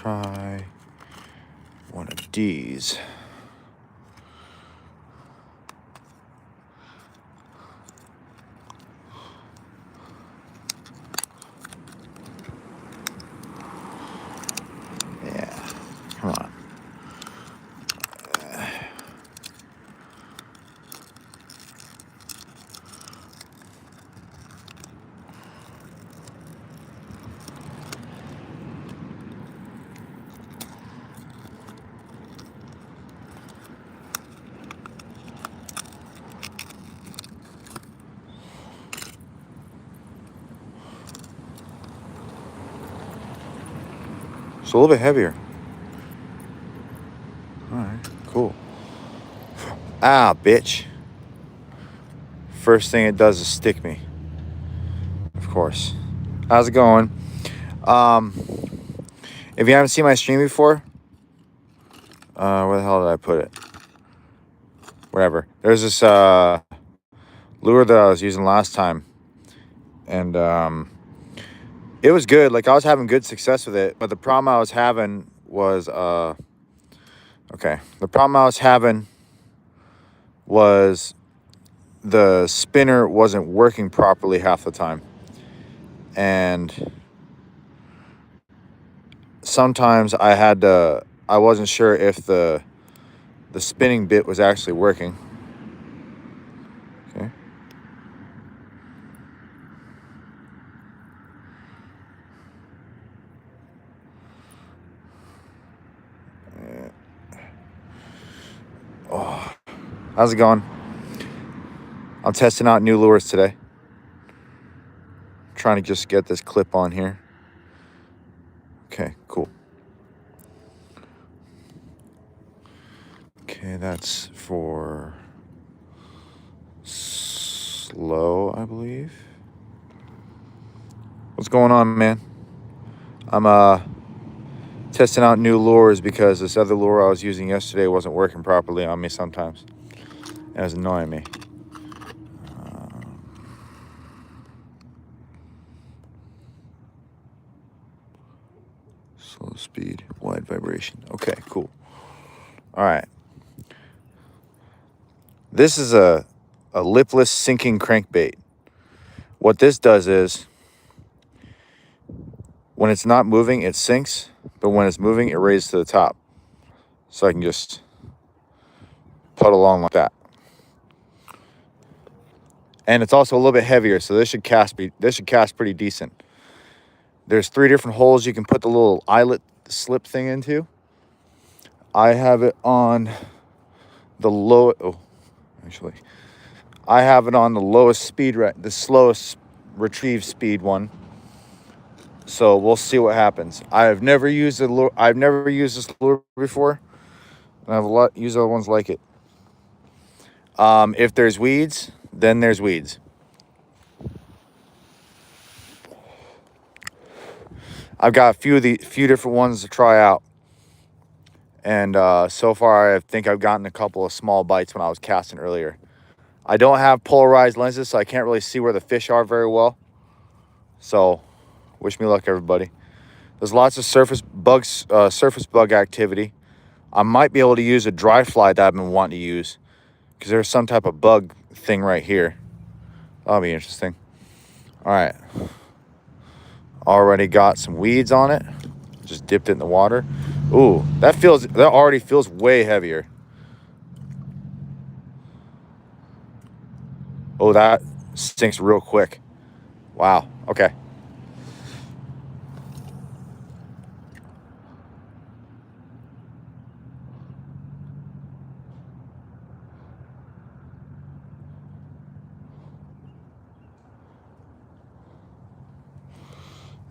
try one of these. Yeah, come on. It's a little bit heavier. All right, cool. Ah, bitch. First thing it does is stick me. Of course. How's it going? If you haven't seen my stream before, where the hell did I put it? Whatever. There's this lure that I was using last time, and it was good. Like, I was having good success with it, but the problem I was having was the problem I was having was the spinner wasn't working properly half the time, and sometimes I wasn't sure if the spinning bit was actually working. Okay. Oh, how's it going? I'm testing out new lures today. Trying to just get this clip on here. Okay, cool. Okay, that's for slow, I believe. What's going on, man? I'm testing out new lures because this other lure I was using yesterday wasn't working properly on me sometimes. It was annoying me. Slow speed, wide vibration. Okay, cool. All right. This is a lipless sinking crankbait. What this does is, when it's not moving, it sinks, but when it's moving, it raises to the top. So I can just put along like that. And it's also a little bit heavier, so this should cast pretty decent. There's 3 different holes you can put the little eyelet slip thing into. I have it on the I have it on the lowest speed, the slowest retrieve speed one. So we'll see what happens. I've never used this lure before, and I've used other ones like it. If there's weeds, then there's weeds. I've got a few different ones to try out, and so far I think I've gotten a couple of small bites when I was casting earlier. I don't have polarized lenses, so I can't really see where the fish are very well. So, wish me luck, everybody. There's lots of surface bug activity. I might be able to use a dryfly that I've been wanting to use, because there's some type of bug thing right here. That'll be interesting. All right. Already got some weeds on it. Just dipped it in the water. Ooh, that already feels way heavier. Oh, that sinks real quick. Wow. Okay.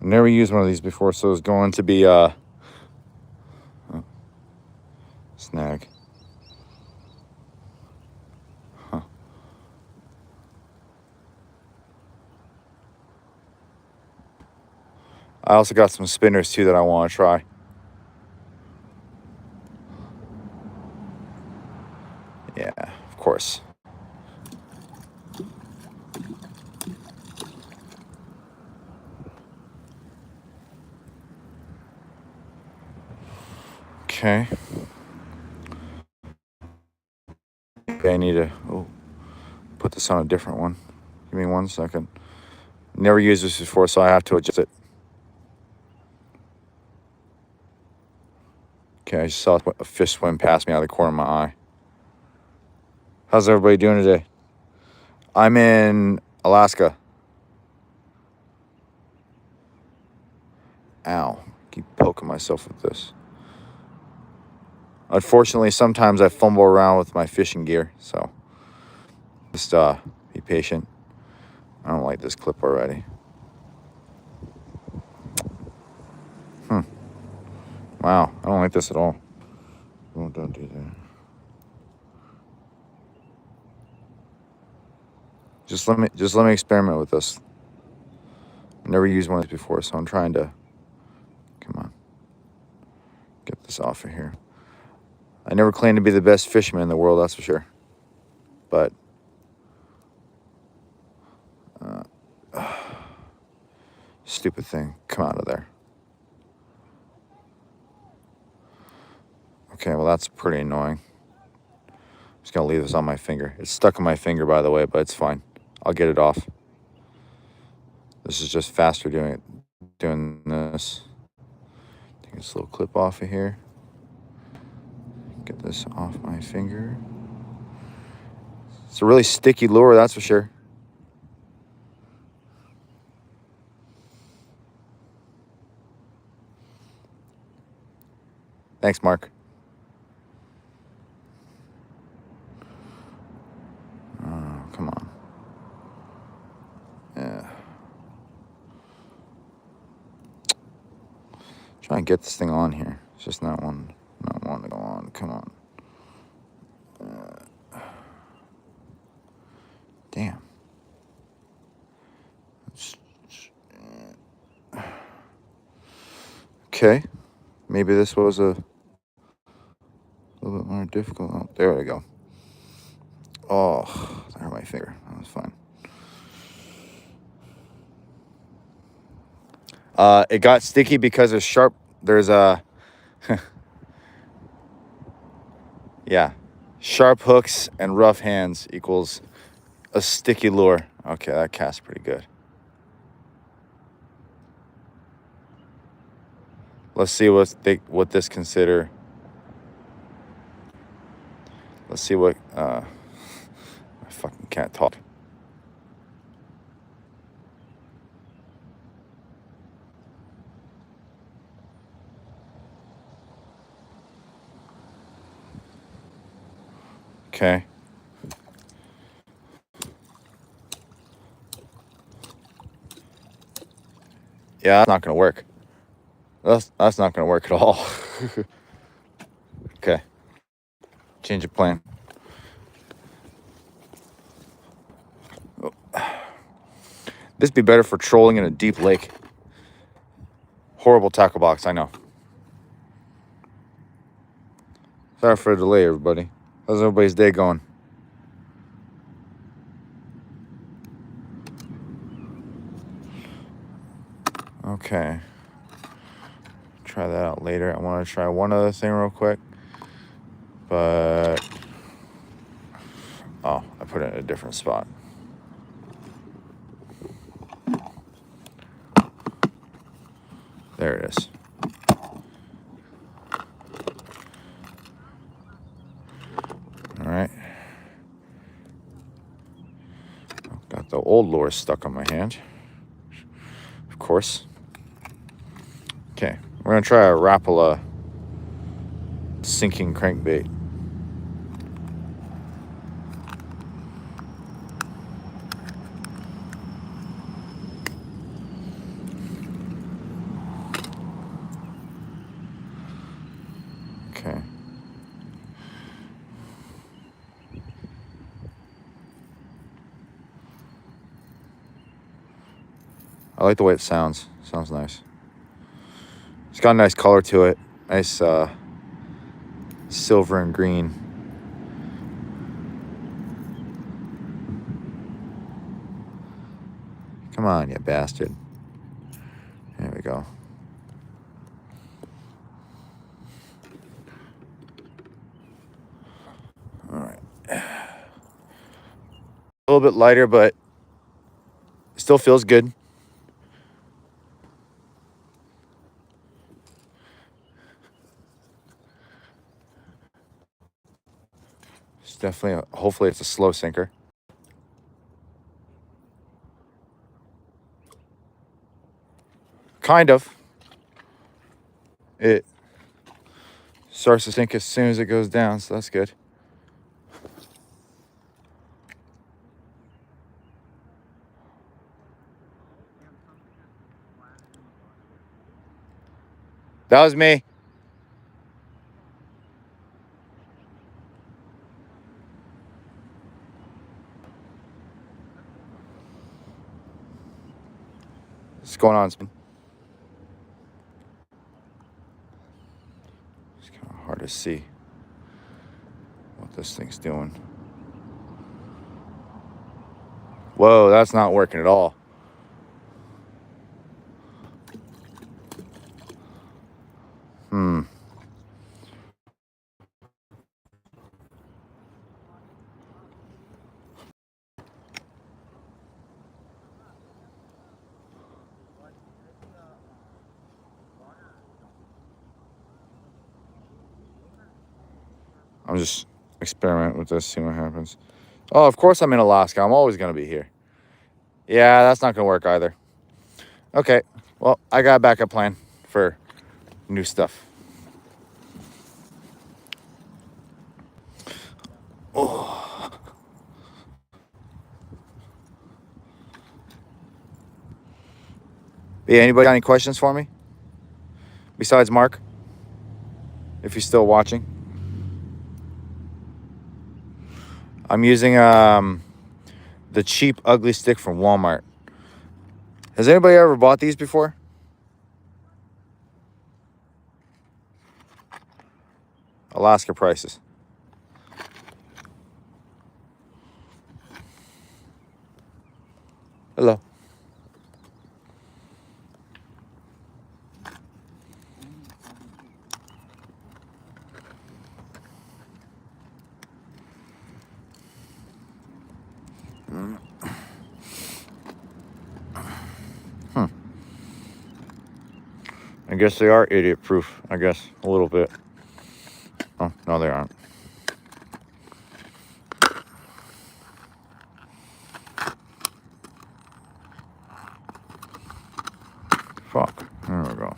I've never used one of these before, so it's going to be snag. Huh. I also got some spinners too that I want to try. Yeah, of course. Okay. Okay, I need to put this on a different one. Give me 1 second. Never used this before, so I have to adjust it. Okay, I just saw a fish swim past me out of the corner of my eye. How's everybody doing today? I'm in Alaska. Ow. Keep poking myself with this. Unfortunately, sometimes I fumble around with my fishing gear, so just be patient. I don't like this clip already. Wow, I don't like this at all. Oh, don't do that. Just let me experiment with this. I've never used one of these before, so I'm trying to, come on, get this off of here. I never claimed to be the best fisherman in the world, that's for sure. But stupid thing, come out of there. Okay, well that's pretty annoying. I'm just gonna leave this on my finger. It's stuck on my finger, by the way, but it's fine. I'll get it off. This is just faster doing this. Take this little clip off of here. Get this off my finger. It's a really sticky lure, that's for sure. Thanks, Mark. Oh, come on. Yeah. Try and get this thing on here. It's just not wanting to go on. Come on. Damn. Okay. Maybe this was a little bit more difficult. Oh, there we go. Oh, that hurt my finger. That was fine. It got sticky because there's a yeah, sharp hooks and rough hands equals a sticky lure. Okay, that casts pretty good. Let's see what this consider. Let's see what I fucking can't talk. Okay. Yeah, that's not gonna work. That's not gonna work at all. Okay. Change of plan. This would be better for trolling in a deep lake. Horrible tackle box, I know. Sorry for the delay, everybody. How's everybody's day going? Okay. Try that out later. I want to try one other thing real quick. But... oh, I put it in a different spot. There it is. All right. Got the old lure stuck on my hand. Of course. Okay, we're gonna try a Rapala sinking crankbait. Okay. I like the way it sounds. Sounds nice. It's got a nice color to it. Nice silver and green. Come on, you bastard. There we go. little bit lighter, but still feels good. It's definitely, hopefully it's a slow sinker. Kind of. It starts to sink as soon as it goes down, so that's good. That was me. What's going on? It's kind of hard to see what this thing's doing. Whoa, that's not working at all. I'm just experimenting with this, see what happens. Oh, of course I'm in Alaska. I'm always going to be here. Yeah, that's not going to work either. Okay, well, I got a backup plan for new stuff. Oh. Yeah, anybody got any questions for me? Besides Mark? If you're still watching. I'm using the cheap ugly stick from Walmart. Has anybody ever bought these before? Alaska prices. Hello. I guess they are idiot proof. I guess a little bit. Oh, no, they aren't. Fuck. There we go.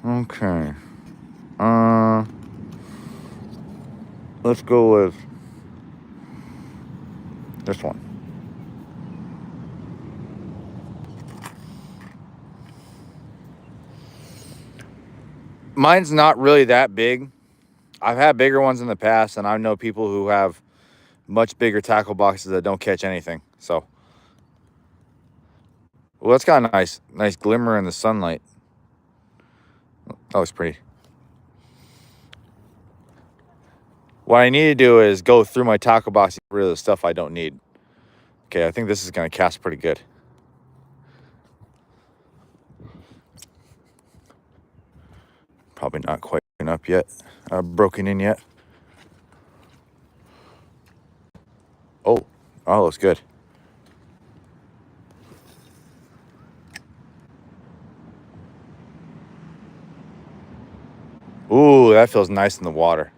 Okay. Let's go with this one. Mine's not really that big. I've had bigger ones in the past, and I know people who have much bigger tackle boxes that don't catch anything. So, well, it's got a nice glimmer in the sunlight. That looks pretty. What I need to do is go through my tackle box and get rid of the stuff I don't need. Okay, I think this is going to cast pretty good. Probably not quite up yet. Broken in yet. Oh, looks good. Ooh, that feels nice in the water.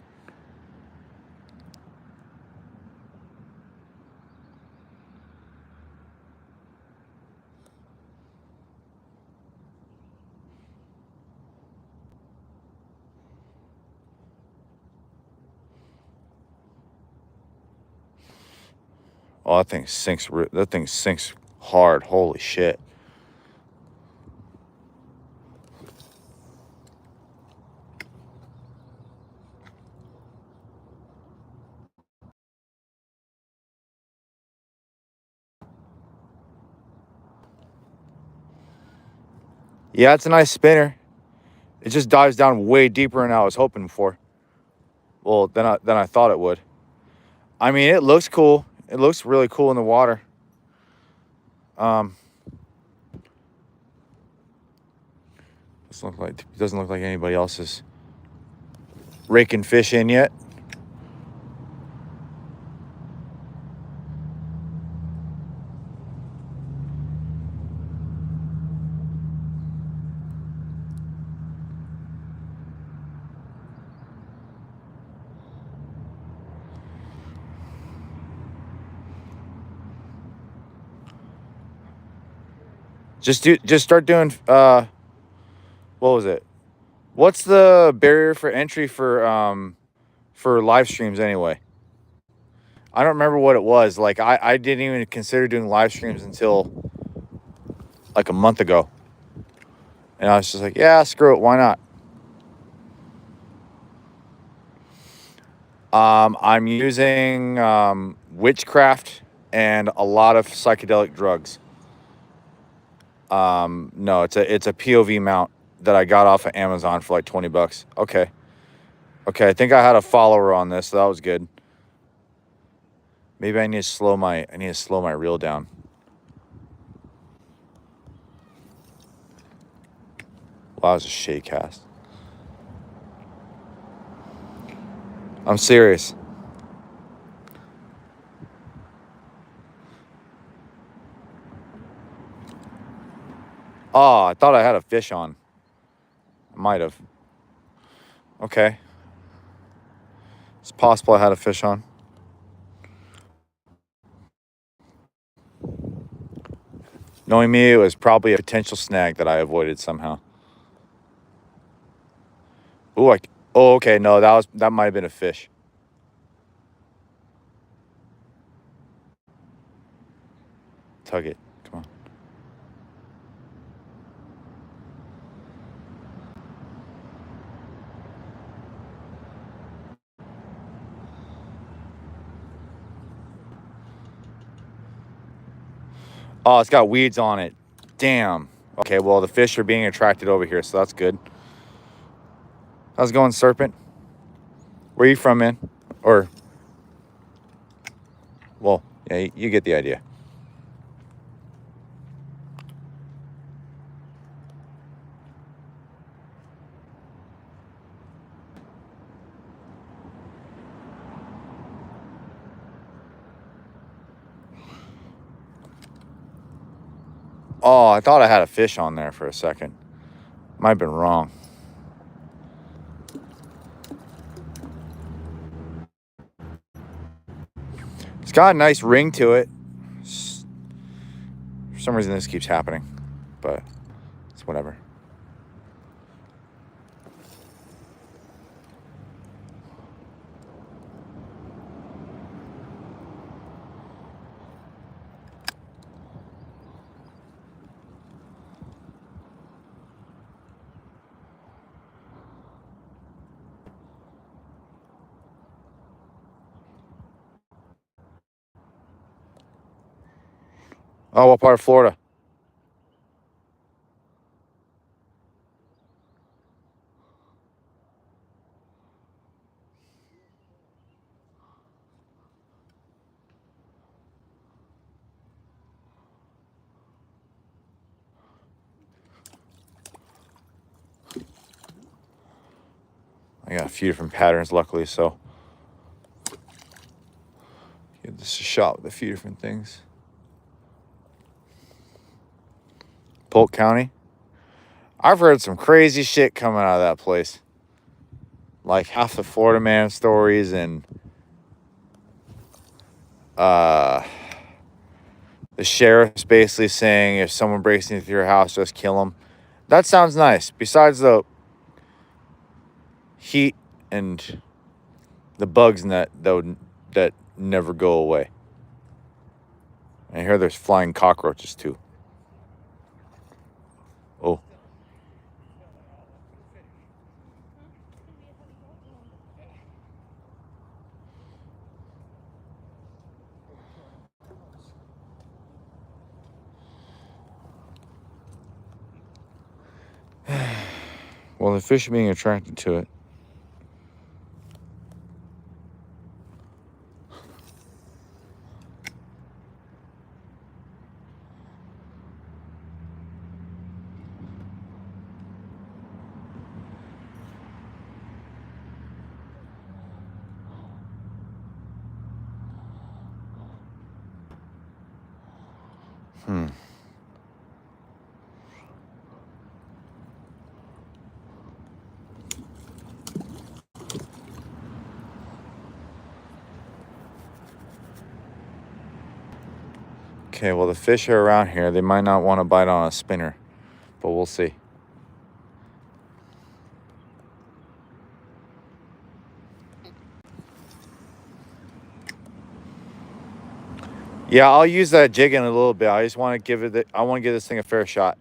Oh, that thing sinks. That thing sinks hard. Holy shit. Yeah, it's a nice spinner. It just dives down way deeper than I was hoping for. Well, than I thought it would. I mean, it looks cool. It looks really cool in the water. Doesn't look like anybody else is raking fish in yet. Just start doing what was it? What's the barrier for entry for live streams anyway? I don't remember what it was. Like I didn't even consider doing live streams until like a month ago. And I was just like, yeah, screw it, why not? I'm using witchcraft and a lot of psychedelic drugs. No, it's a POV mount that I got off of Amazon for like 20 bucks. Okay. Okay, I think I had a follower on this, so that was good. Maybe I need to slow my reel down. Wow, that was a shade cast. I'm serious. Oh, I thought I had a fish on. I might have. Okay. It's possible I had a fish on. Knowing me, it was probably a potential snag that I avoided somehow. Ooh, oh, okay. No, that might have been a fish. Tug it. Come on. Oh, it's got weeds on it. Damn. Okay, well, the fish are being attracted over here, so that's good. How's it going, Serpent? Where are you from, man? Or, well, yeah, you get the idea. Oh, I thought I had a fish on there for a second. Might have been wrong. It's got a nice ring to it. For some reason, this keeps happening, but it's whatever. Oh, what part of Florida? I got a few different patterns, luckily, so give this a shot with a few different things. Polk County. I've heard some crazy shit coming out of that place. Like half the Florida man stories and the sheriff's basically saying if someone breaks into your house, just kill them. That sounds nice. Besides the heat and the bugs in that never go away. I hear there's flying cockroaches too. Oh. Well, the fish are being attracted to it. Okay, well, the fish are around here. They might not want to bite on a spinner, but we'll see. Yeah, I'll use that jig in a little bit. I just want to I want to give this thing a fair shot.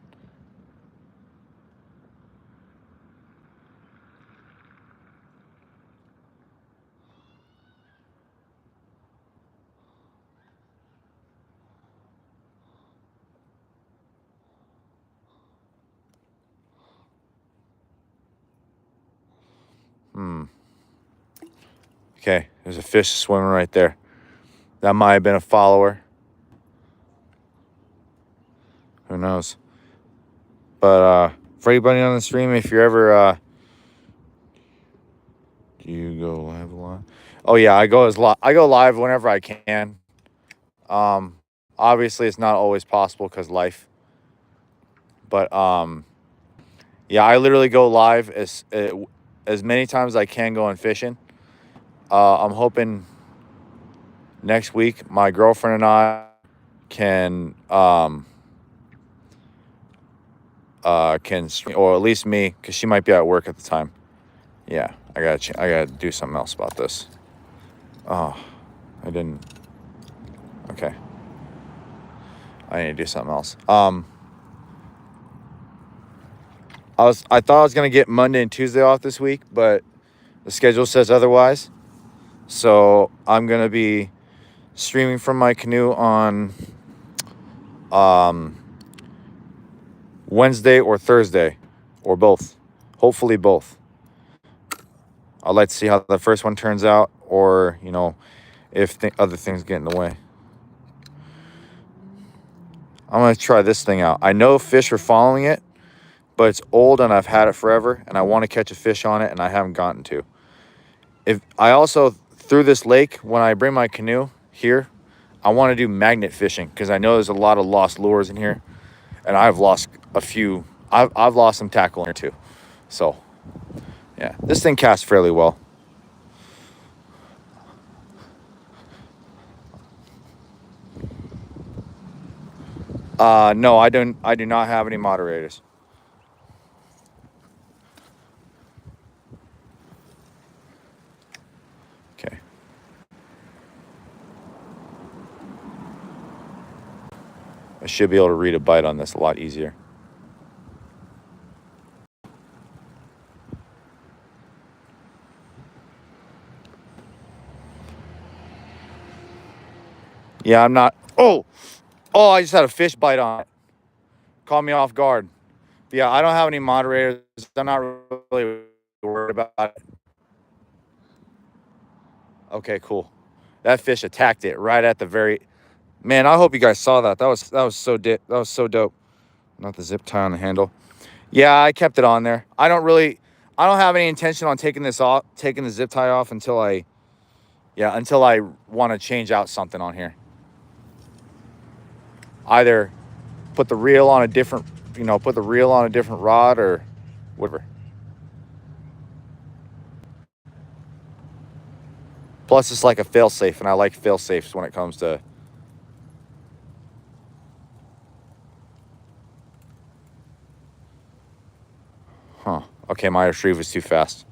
Okay, there's a fish swimming right there. That might have been a follower. Who knows? But for anybody on the stream, if you're ever do you go live a lot? Oh yeah, I go live whenever I can. Obviously it's not always possible because life. But yeah, I literally go live as many times as I can going fishing. I'm hoping next week my girlfriend and I can or at least me, because she might be at work at the time. Yeah, I gotta do something else about this. Oh, I didn't. Okay, I need to do something else. I thought I was gonna get Monday and Tuesday off this week, but the schedule says otherwise. So I'm gonna be streaming from my canoe on Wednesday or Thursday, or both. Hopefully both. I'd like to see how the first one turns out, or if other things get in the way. I'm gonna try this thing out. I know fish are following it, but it's old and I've had it forever, and I want to catch a fish on it, and I haven't gotten to. If I also through this lake, when I bring my canoe here, I want to do magnet fishing because I know there's a lot of lost lures in here, and I've lost a few. I've lost some tackle in here too. So yeah, this thing casts fairly well. No, I don't. I do not have any moderators. Okay. I should be able to read a bite on this a lot easier. Yeah, I'm not. Oh, I just had a fish bite on it. Caught me off guard. But yeah, I don't have any moderators. I'm not really worried about it. Okay, cool. That fish attacked it right at the very. Man, I hope you guys saw that. That was so dope. Not the zip tie on the handle. Yeah, I kept it on there. I don't have any intention on taking the zip tie off until I want to change out something on here. Either put the reel on a different rod or whatever. Plus, it's like a fail-safe, and I like fail-safes when it comes to. Huh. Okay, my retrieve was too fast.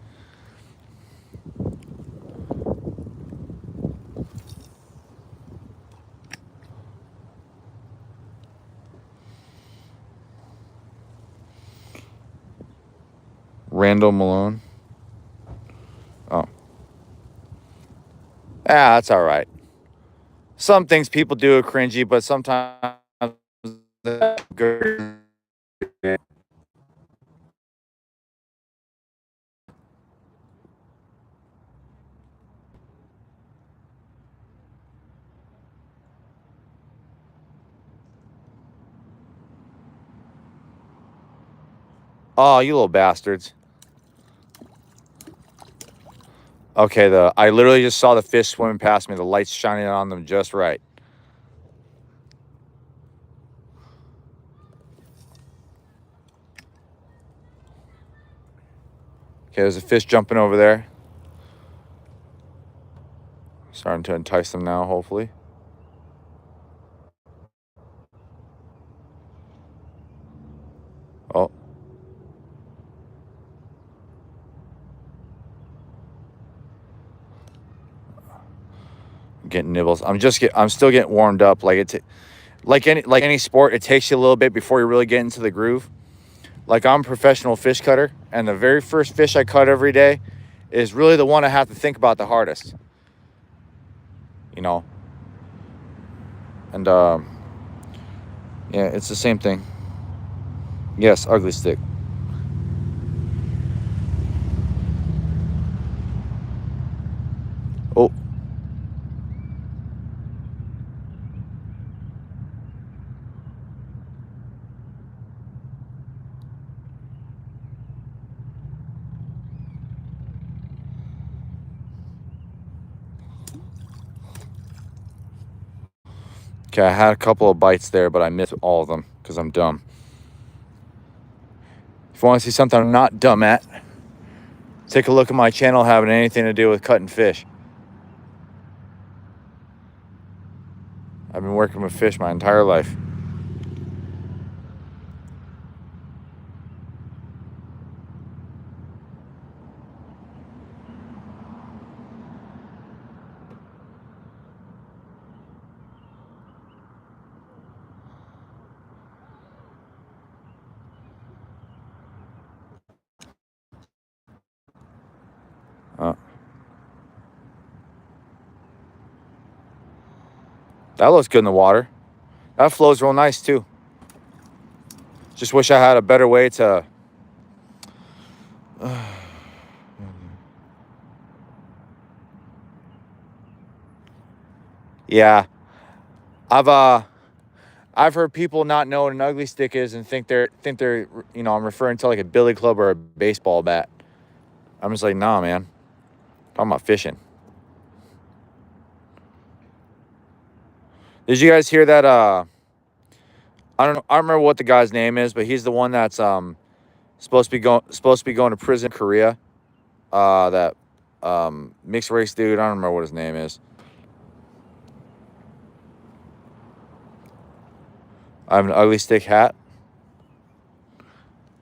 Randall Malone. Oh. That's all right. Some things people do are cringy, but sometimes they're good. Oh, you little bastards. Okay, I literally just saw the fish swimming past me. The light's shining on them just right. Okay, there's a fish jumping over there. Starting to entice them now, hopefully. getting nibbles. I'm still getting warmed up. Like any sport, it takes you a little bit before you really get into the groove. Like, I'm a professional fish cutter, and the very first fish I cut every day is really the one I have to think about the hardest. You know, and yeah, it's the same thing. Yes, ugly stick. Oh. Okay, I had a couple of bites there, but I missed all of them because I'm dumb. If you want to see something I'm not dumb at, take a look at my channel having anything to do with cutting fish. I've been working with fish my entire life. That looks good in the water. That flows real nice too. Just wish I had a better way to... Yeah. I've heard people not know what an ugly stick is and think they're I'm referring to like a billy club or a baseball bat. I'm just like, nah, man. I'm talking about fishing. Did you guys hear that? I don't know. I don't remember what the guy's name is, but he's the one that's supposed to be going to prison in Korea. That mixed race dude. I don't remember what his name is. I have an ugly stick hat.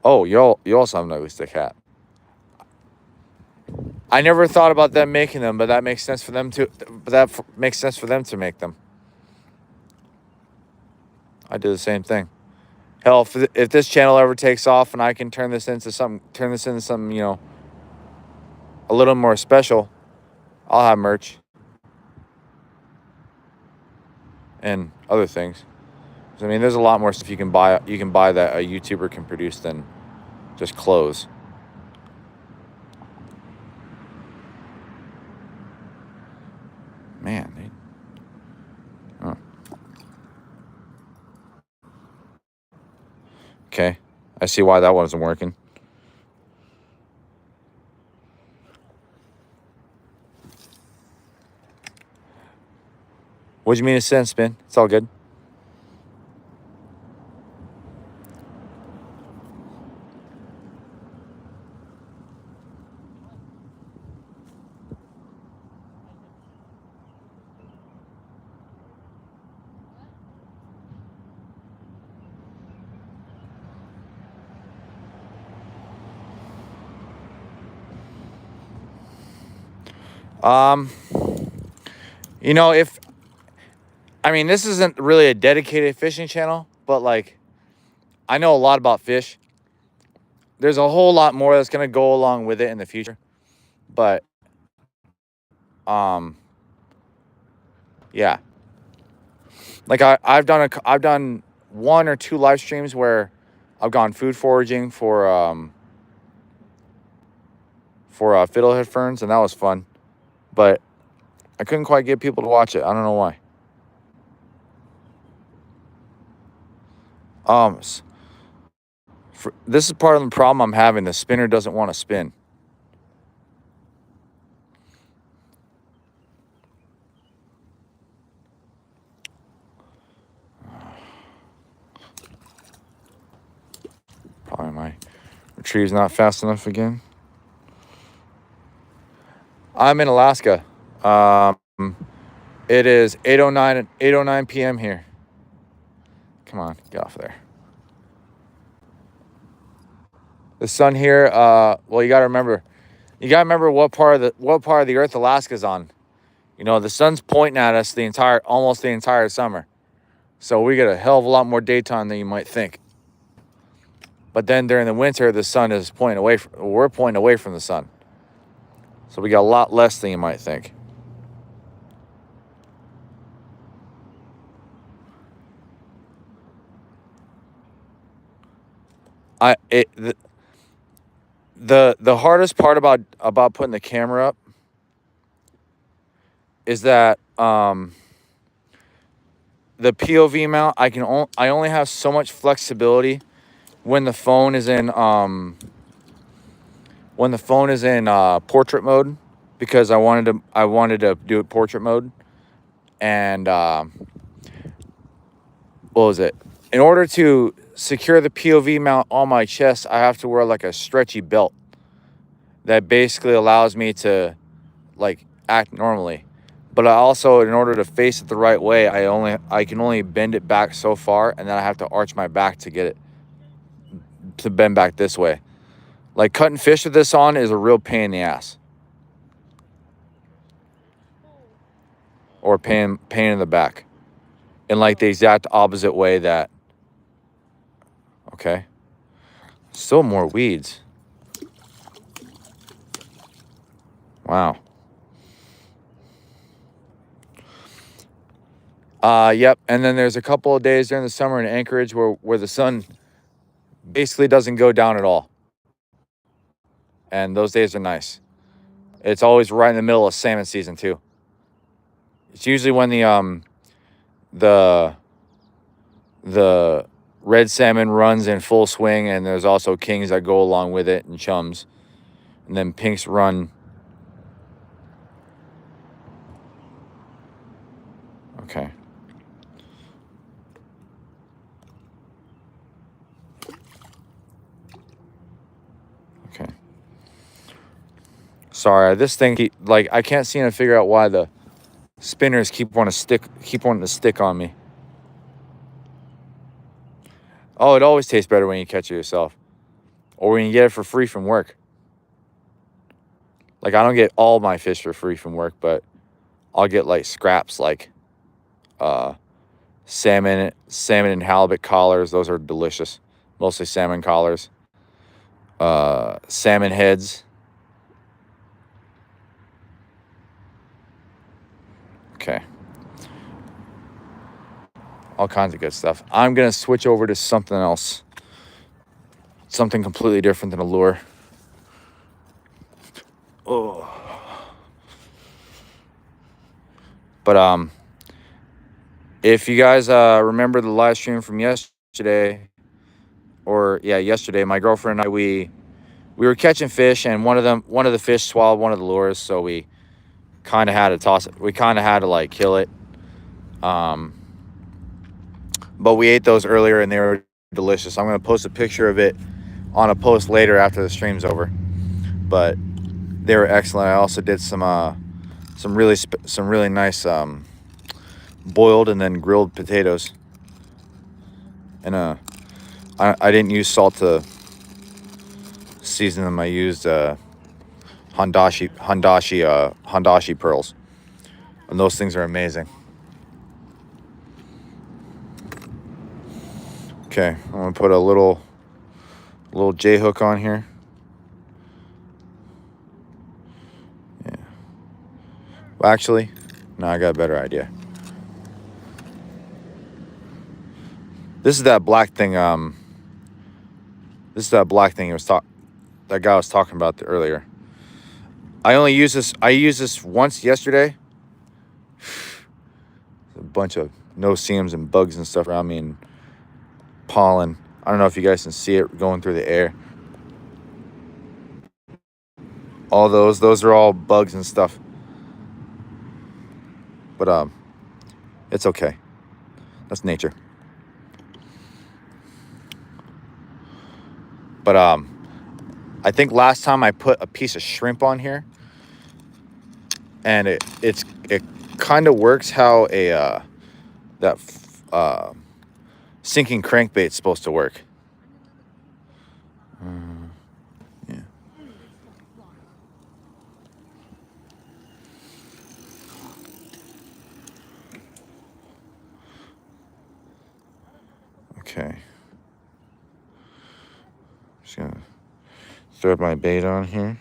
Oh, you also have an ugly stick hat. I never thought about them making them, but that makes sense for them to. But that makes sense for them to make them. I do the same thing. Hell, if this channel ever takes off and I can turn this into something, a little more special, I'll have merch and other things. I mean, there's a lot more stuff you can buy. You can buy that a YouTuber can produce than just clothes. Man, dude. Huh. Okay, I see why that wasn't working. What do you mean a cent spin? It's all good. This isn't really a dedicated fishing channel, but like, I know a lot about fish. There's a whole lot more that's gonna go along with it in the future, but yeah. Like I've done 1 or 2 live streams where I've gone food foraging for fiddlehead ferns, and that was fun, but I couldn't quite get people to watch it. I don't know why. This is part of the problem I'm having. The spinner doesn't want to spin. Probably my retrieve's not fast enough again. I'm in Alaska. It is 8:09 p.m. here. Come on, get off there. The sun here, well, you gotta remember what part of the earth Alaska's on. You know, the sun's pointing at us almost the entire summer. So we get a hell of a lot more daytime than you might think. But then during the winter, the sun is we're pointing away from the sun. So we got a lot less than you might think. The hardest part about putting the camera up is that the POV mount, I only have so much flexibility when the phone is in portrait mode, because I wanted to do it portrait mode. And what was it? In order to secure the POV mount on my chest, I have to wear like a stretchy belt that basically allows me to like act normally. But I also, in order to face it the right way, I can only bend it back so far, and then I have to arch my back to get it to bend back this way. Like cutting fish with this on is a real pain in the ass. Or pain in the back. In like the exact opposite way that, okay. Still more weeds. Wow. Yep. And then there's a couple of days during the summer in Anchorage where the sun basically doesn't go down at all. And those days are nice. It's always right in the middle of salmon season too. It's usually when the red salmon runs in full swing, and there's also kings that go along with it and chums. And then pinks run. Okay. Okay. Sorry, this thing I can't seem to figure out why the spinners keep wanting to stick on me. Oh, it always tastes better when you catch it yourself, or when you get it for free from work. Like, I don't get all my fish for free from work, but I'll get like scraps, like salmon and halibut collars. Those are delicious. Mostly salmon collars. Salmon heads. Okay. All kinds of good stuff. I'm going to switch over to something else. Something completely different than a lure. Oh. But if you guys remember the live stream from yesterday, yesterday, my girlfriend and I, we were catching fish, and one of the fish swallowed one of the lures, so we kind of had to toss it. We kind of had to like kill it. But we ate those earlier, and they were delicious. I'm going to post a picture of it on a post later after the stream's over. But they were excellent. I also did some really nice boiled and then grilled potatoes. And I didn't use salt to season them. I used Hondashi pearls, and those things are amazing. Okay, I'm gonna put a little J hook on here. Yeah. Well, actually, no, I got a better idea. This is that black thing. This is that black thing that guy was talking about earlier. I used this once yesterday. A bunch of no-see-ums and bugs and stuff around me, and pollen. I don't know if you guys can see it going through the air. All those are all bugs and stuff. But it's okay. That's nature. But I think last time I put a piece of shrimp on here, and it kind of works how that sinking crankbait's supposed to work. Yeah. Okay. Just gonna throw my bait on here.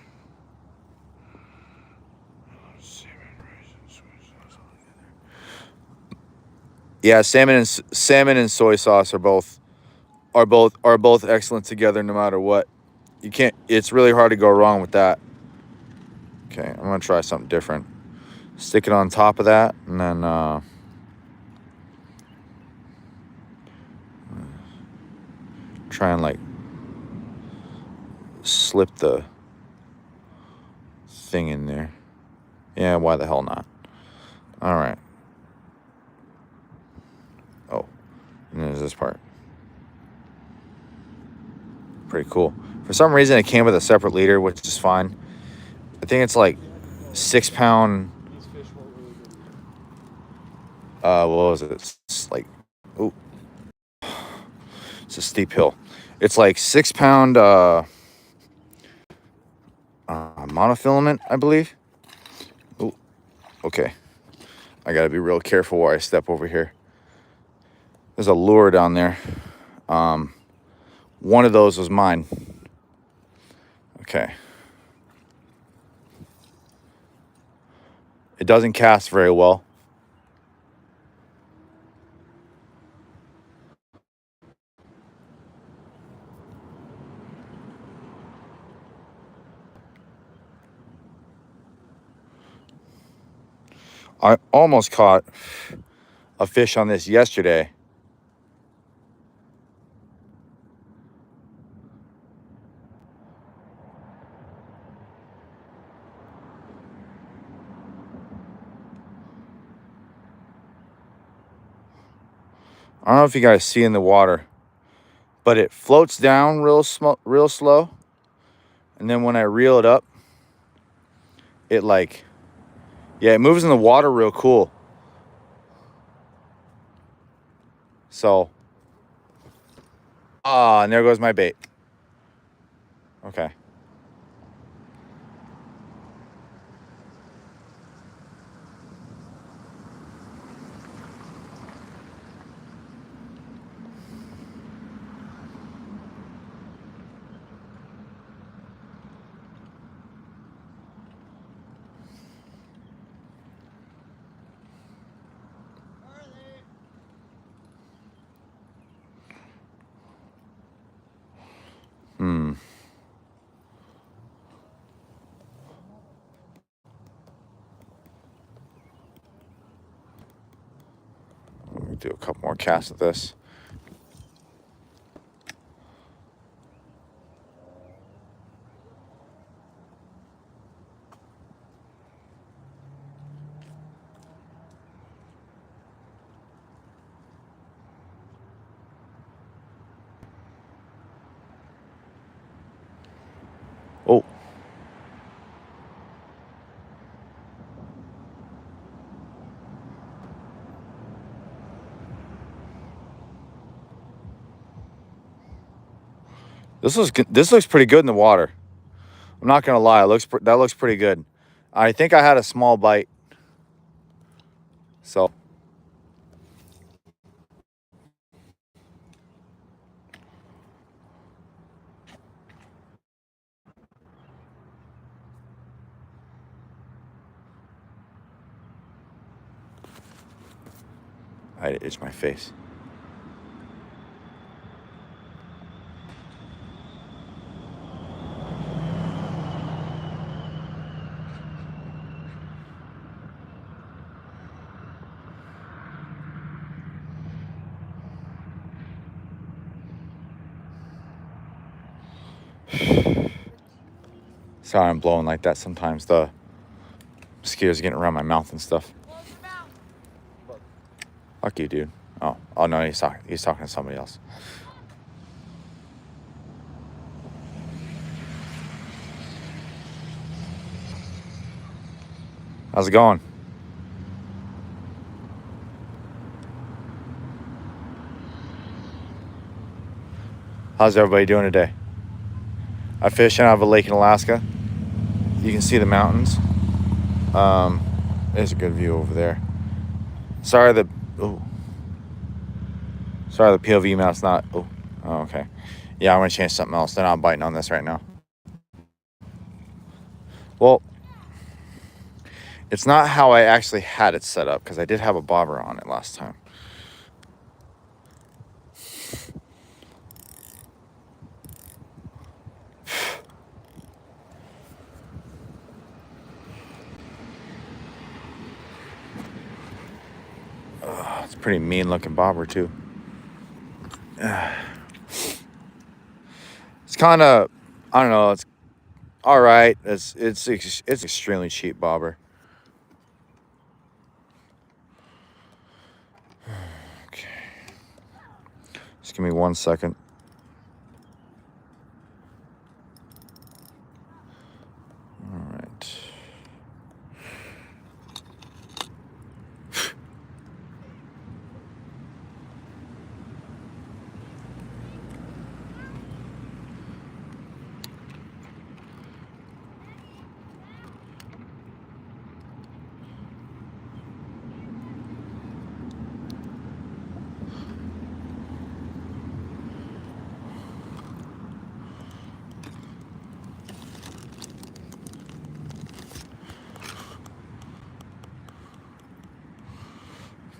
Yeah, salmon and soy sauce are both excellent together no matter what. You can't. It's really hard to go wrong with that. Okay, I'm gonna try something different. Stick it on top of that, and then try and like slip the thing in there. Yeah, why the hell not? All right. Oh, and there's this part. Pretty cool. For some reason, it came with a separate leader, which is fine. I think it's like 6 pound. What was it? It's like, oh, it's a steep hill. It's like 6 pound monofilament, I believe. Oh, okay. I gotta be real careful where I step over here. There's a lure down there. One of those was mine. Okay. It doesn't cast very well. I almost caught a fish on this yesterday. I don't know if you guys see in the water, but it floats down real slow. And then when I reel it up, it like, yeah, it moves in the water real cool. So, and there goes my bait. Okay. Let me do a couple more casts of this. Oh. This looks pretty good in the water. I'm not gonna lie, that looks pretty good. I think I had a small bite, so I itch my face. Sorry, I'm blowing like that sometimes. The mosquitoes are getting around my mouth and stuff. Fuck you, dude. Oh no, he's talking to somebody else. How's it going? How's everybody doing today? I fish out of a lake in Alaska. You can see the mountains. There's a good view over there. Sorry, Sorry, the POV mount's not. Oh, okay. Yeah, I'm gonna change something else. They're not biting on this right now. Well, it's not how I actually had it set up because I did have a bobber on it last time. It's a pretty mean looking bobber too. It's kind of, I don't know. It's all right. It's extremely cheap bobber. Okay. Just give me 1 second. All right.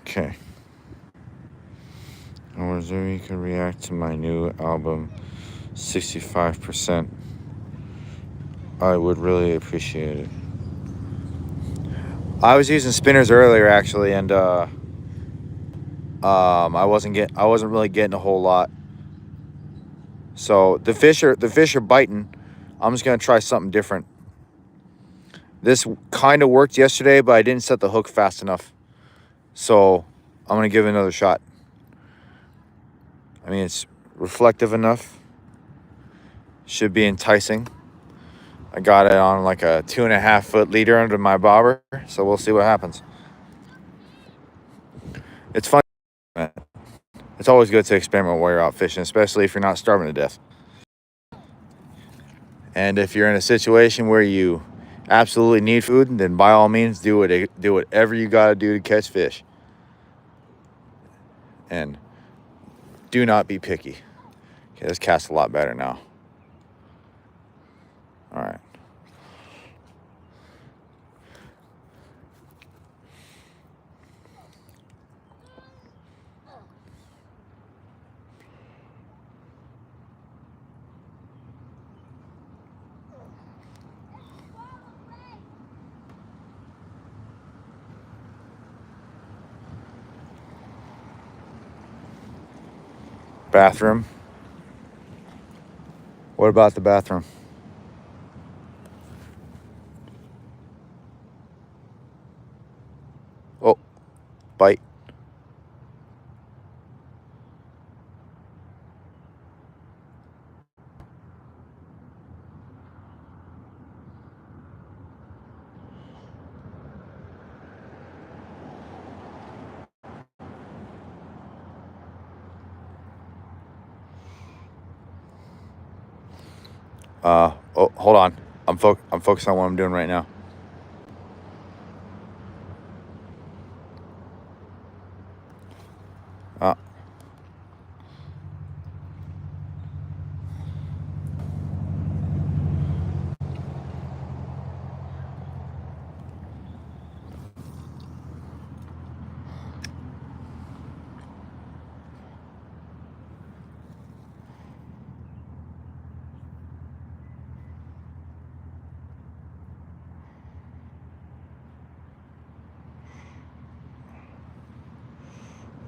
Okay. I wonder if you can react to my new album, 65%. I would really appreciate it. I was using spinners earlier actually, and I wasn't really getting a whole lot. So the fish are biting. I'm just gonna try something different. This kind of worked yesterday, but I didn't set the hook fast enough. So I'm gonna give it another shot. I mean, it's reflective enough. Should be enticing. I got it on like a 2.5 foot leader under my bobber, so we'll see what happens. It's fun. It's always good to experiment while you're out fishing, especially if you're not starving to death. And if you're in a situation where you absolutely need food, then by all means do whatever you gotta do to catch fish. And do not be picky. Okay, this casts a lot better now. All right. Bathroom. What about the bathroom? Oh, bite. Oh, hold on. I'm focused on what I'm doing right now.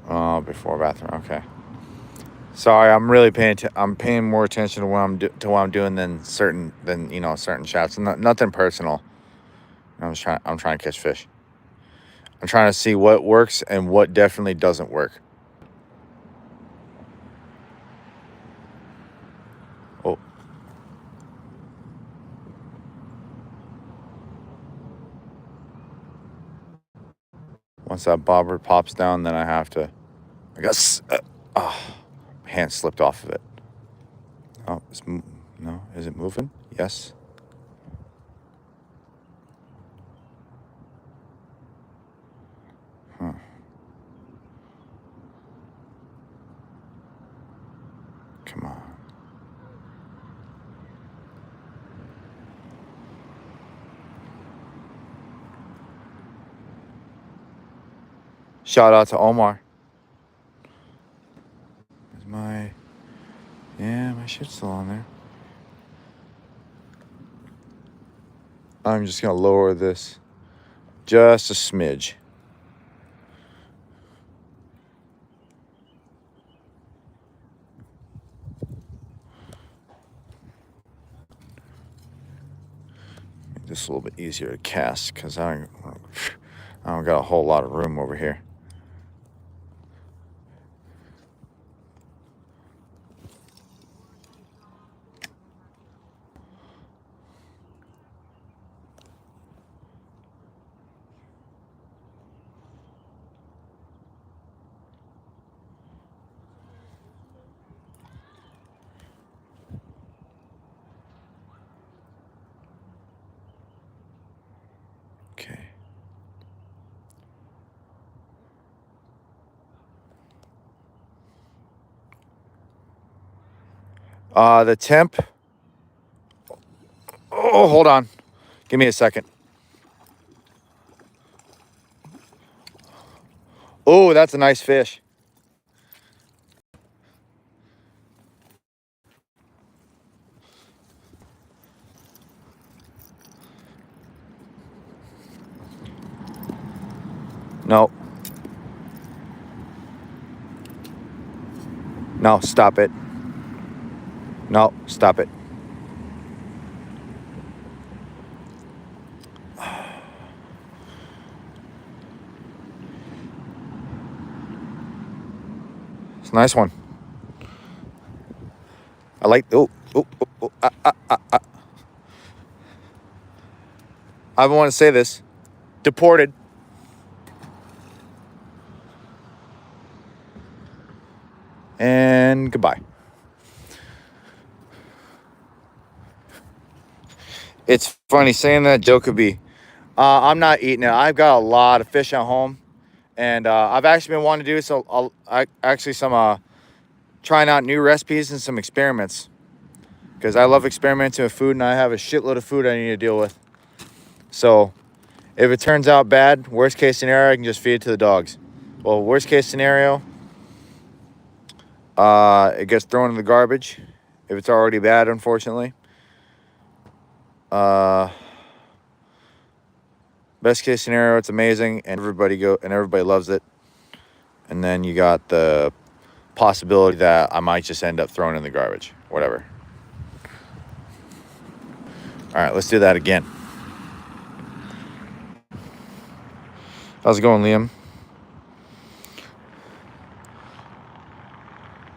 Uh, before bathroom. Okay. Sorry, I'm really I'm paying more attention to what I'm doing than certain shots. Nothing personal. I'm trying to catch fish. I'm trying to see what works and what definitely doesn't work. Oh, once that bobber pops down, then I have to. I guess. Hand slipped off of it. Oh, no. Is it moving? Yes. Huh. Come on. Shout out to Omar. Is my shit's still on there. I'm just gonna lower this just a smidge. Make this a little bit easier to cast because I don't got a whole lot of room over here. Okay. The temp. Oh, hold on. Give me a second. Oh, that's a nice fish. No. No, stop it. No, stop it. It's a nice one. I like. I want to say this. Deported. And goodbye. It's funny saying that joke could be. I'm not eating it. I've got a lot of fish at home, and I've actually been wanting to do so. Trying out new recipes and some experiments because I love experimenting with food, and I have a shitload of food I need to deal with. So if it turns out bad, worst case scenario, I can just feed it to the dogs. Well, worst case scenario, it gets thrown in the garbage if it's already bad, unfortunately. Best case scenario, it's amazing and everybody loves it. And then you got the possibility that I might just end up throwing it in the garbage. Whatever. All right, let's do that again. How's it going, Liam?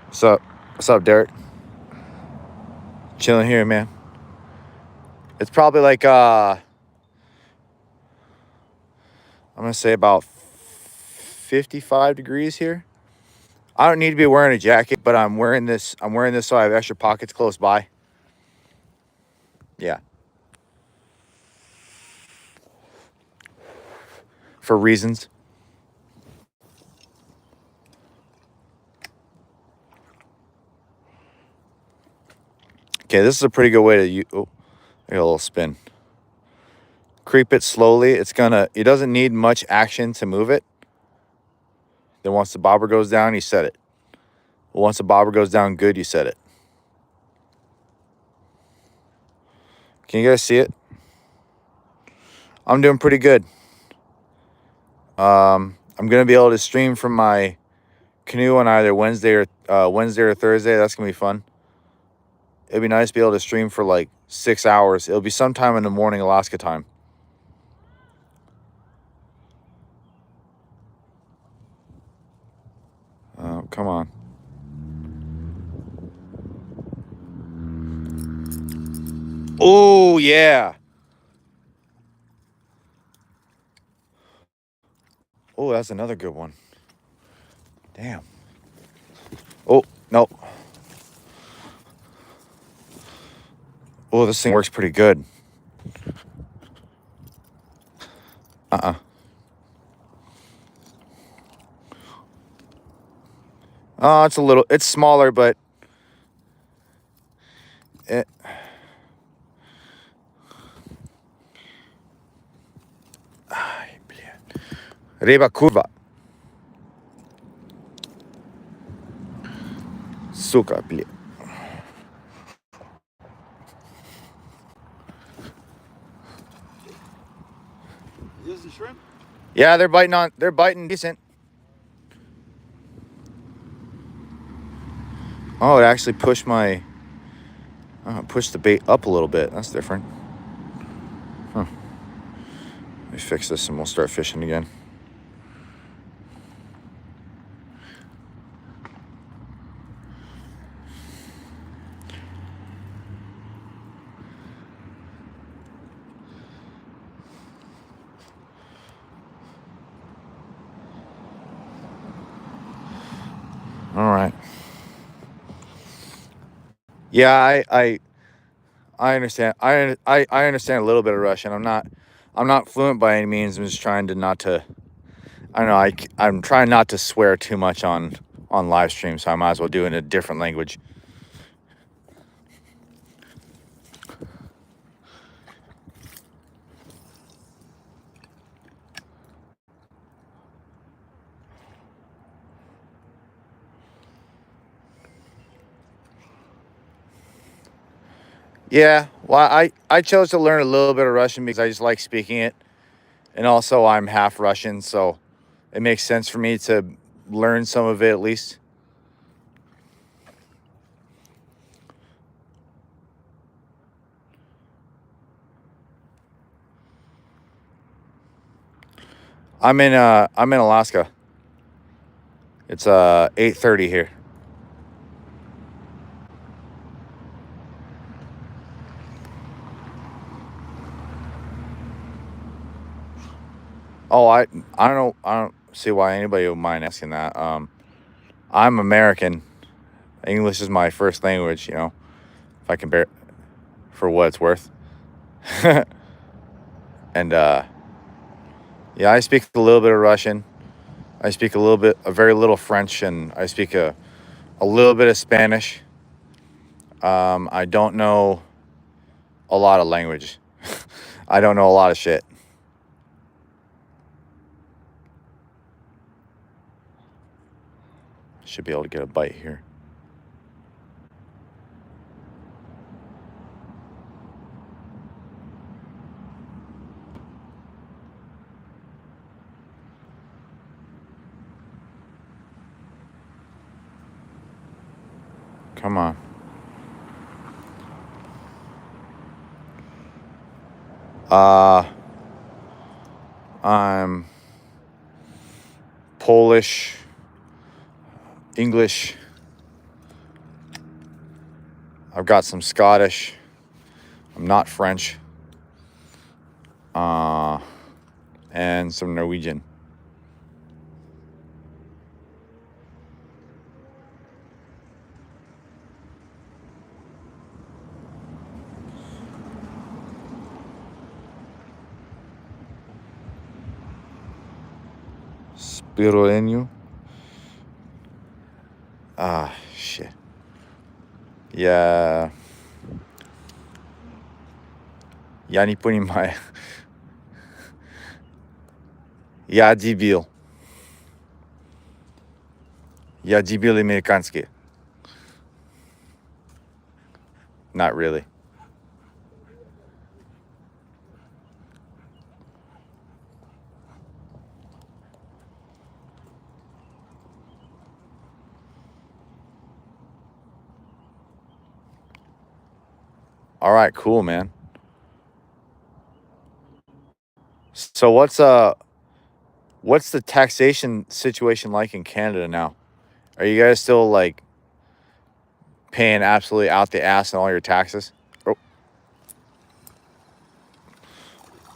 What's up? What's up, Derek? Chilling here, man. It's probably like I'm gonna say about 55 degrees here. I don't need to be wearing a jacket, but I'm wearing this so I have extra pockets close by. Yeah. For reasons. Okay, this is a pretty good way to use. Oh, I got a little spin. Creep it slowly. It doesn't need much action to move it. Then once the bobber goes down, you set it. Once the bobber goes down good, you set it. Can you guys see it? I'm doing pretty good. I'm gonna be able to stream from my canoe on either Wednesday or Thursday. That's gonna be fun. It'd be nice to be able to stream for like 6 hours. It'll be sometime in the morning, Alaska time. Come on. Oh, yeah. Oh, that's another good one. Damn. Oh, no. Oh, this thing works pretty good. It's smaller, but it. Ay, блядь. Ryba kurwa. Сука, блядь. Is this a shrimp? Yeah, they're biting decent. Oh, it actually pushed pushed the bait up a little bit. That's different. Huh. Let me fix this and we'll start fishing again. All right. Yeah, I understand. I understand a little bit of Russian. I'm not fluent by any means. I'm just trying to not to. I don't know. I'm trying not to swear too much on live stream, so I might as well do it in a different language. Yeah, well, I chose to learn a little bit of Russian because I just like speaking it, and also I'm half Russian, so it makes sense for me to learn some of it at least. I'm in Alaska. It's 8:30 here. Oh, I don't see why anybody would mind asking that. I'm American. English is my first language, you know, if I compare it for what it's worth. And yeah, I speak a little bit of Russian. I speak a very little French, and I speak a little bit of Spanish. I don't know a lot of language. I don't know a lot of shit. Should be able to get a bite here. Come on. I'm Polish, English. I've got some Scottish. I'm not French. And some Norwegian. Spirolenio. Shit. Yeah. Я не понимаю. Я дебил. Я дебил американский. Not really. All right, cool, man. So what's the taxation situation like in Canada now? Are you guys still like paying absolutely out the ass on all your taxes? Oh.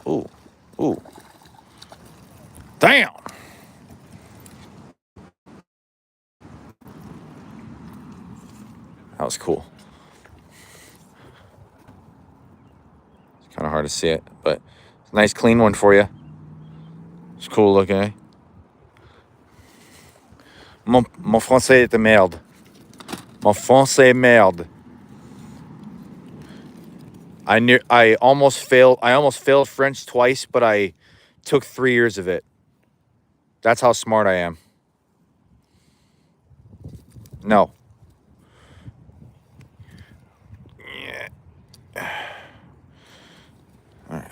Ooh. Ooh. Damn. That was cool. It's kind of hard to see it, but it's a nice clean one for you. It's cool looking, eh? Mon français est de merde. Mon français est merde. I almost failed French twice, but I took 3 years of it. That's how smart I am. No. Yeah. All right.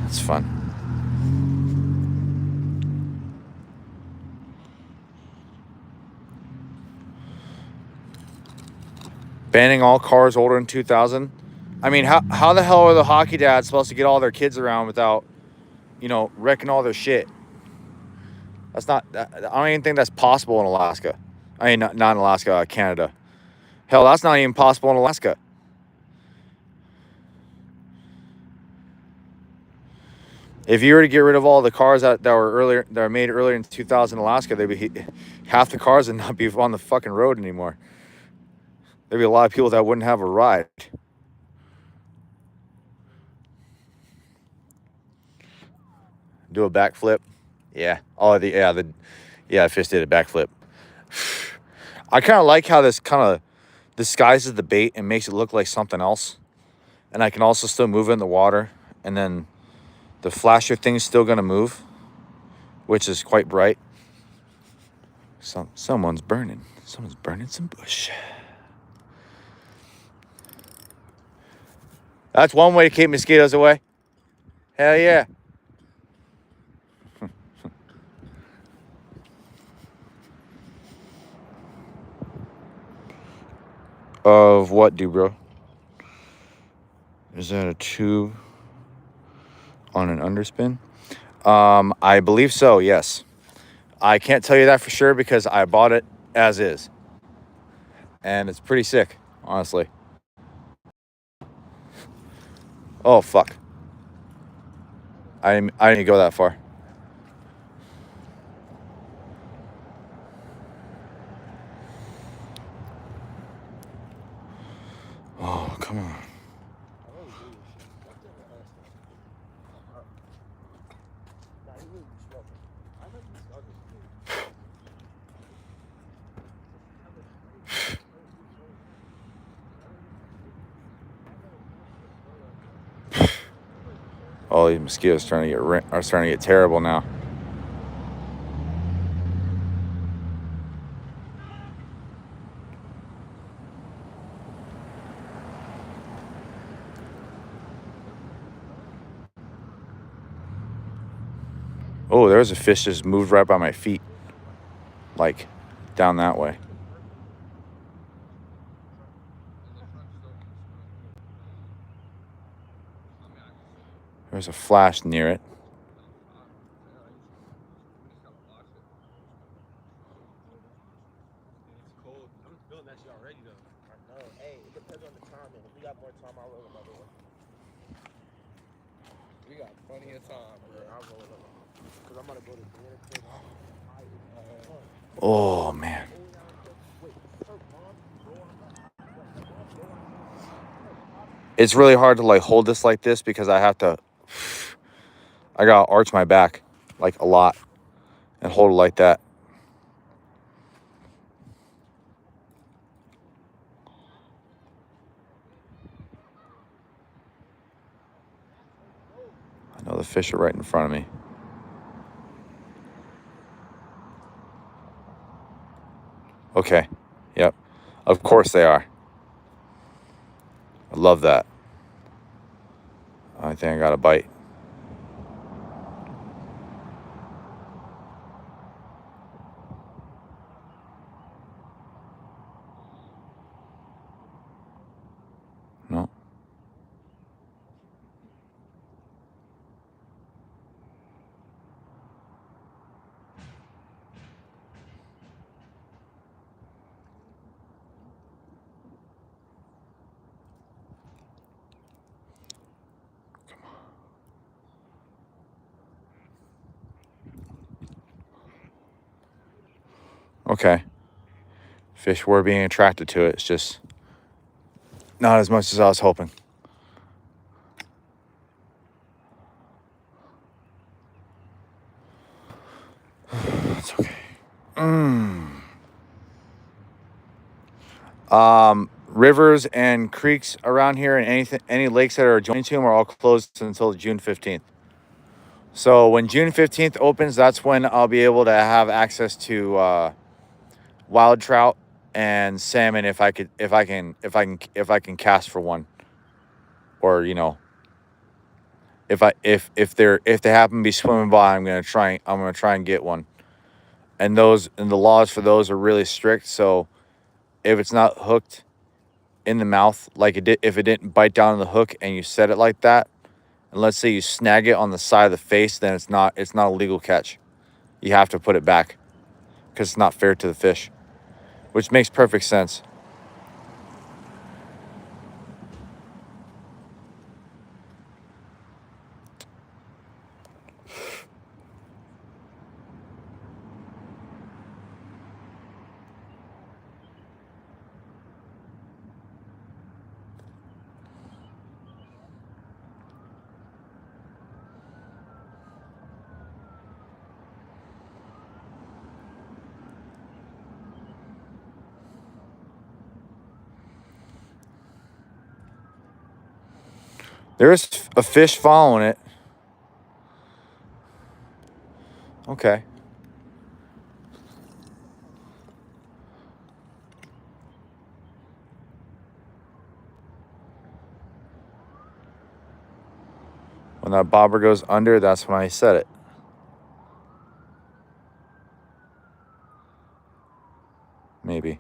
That's fun. Banning all cars older than 2000. I mean, how the hell are the hockey dads supposed to get all their kids around without, wrecking all their shit? That's not. I don't even think that's possible in Alaska. I mean, not in Alaska, Canada. Hell, that's not even possible in Alaska. If you were to get rid of all the cars that were made earlier in 2000 in Alaska, they'd be half the cars would not be on the fucking road anymore. There'd be a lot of people that wouldn't have a ride. Do a backflip. Yeah. Oh, fish did a backflip. I kind of like how this kind of disguises the bait and makes it look like something else. And I can also still move it in the water. And then the flasher thing's still going to move, which is quite bright. Someone's burning. Someone's burning some bush. That's one way to keep mosquitoes away. Hell yeah. Of what, bro? Is that a 2 on an underspin? I believe so, yes. I can't tell you that for sure because I bought it as is. And it's pretty sick, honestly. Oh, fuck. I didn't go that far. Oh, come on. All these mosquitoes are starting to get terrible now. Oh, there's a fish just moved right by my feet. Like, down that way. There's a flash near it. We got plenty of time, bro. I'll roll it up. Because I'm going to go to dinner. Oh, man. It's really hard to, like, hold this like this because I got to arch my back, like, a lot and hold it like that. I know the fish are right in front of me. Okay. Yep. Of course they are. I love that. I think I got a bite. No. Okay. Fish were being attracted to it. It's just not as much as I was hoping. Rivers and creeks around here and any lakes that are adjoining to them are all closed until June 15th. So when June 15th opens, that's when I'll be able to have access to wild trout and salmon if I can cast for one, or if they happen to be swimming by, I'm gonna try and get one. And the laws for those are really strict. So if it's not hooked in the mouth like it did, if it didn't bite down on the hook and you set it like that, and let's say you snag it on the side of the face, then it's not a legal catch. You have to put it back because it's not fair to the fish, which makes perfect sense. There's a fish following it. Okay. When that bobber goes under, that's when I set it. Maybe.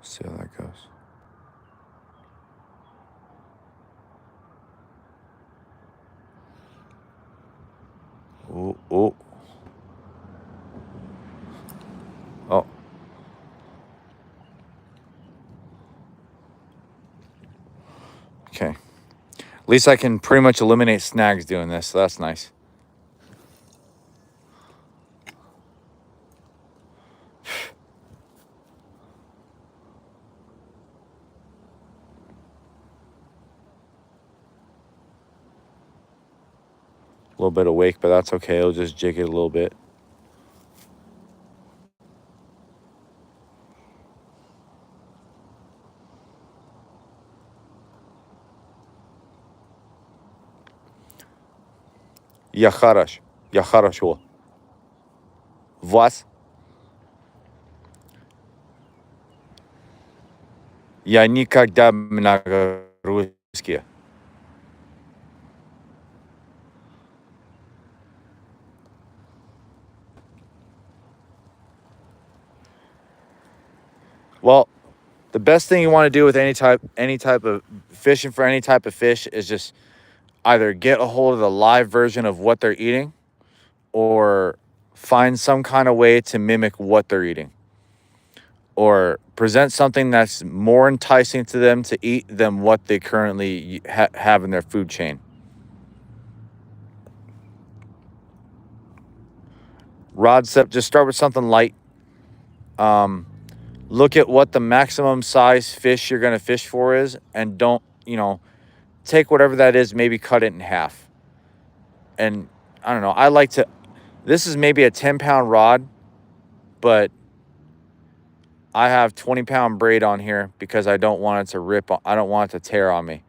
See how that goes. Ooh, ooh. Oh. Okay. At least I can pretty much eliminate snags doing this, so that's nice. A little bit of wake, but that's okay. It'll just jig it a little bit. Я хорош. Я хорошо. Вас? Я никогда много русский. Well, the best thing you want to do with any type of fishing for any type of fish is just either get a hold of the live version of what they're eating or find some kind of way to mimic what they're eating, or present something that's more enticing to them to eat than what they currently have in their food chain. Rod set, just start with something light. Look at what the maximum size fish you're going to fish for is, and don't, take whatever that is, maybe cut it in half. And I don't know, this is maybe a 10-pound rod, but I have 20-pound braid on here because I don't want it to rip. I don't want it to tear on me.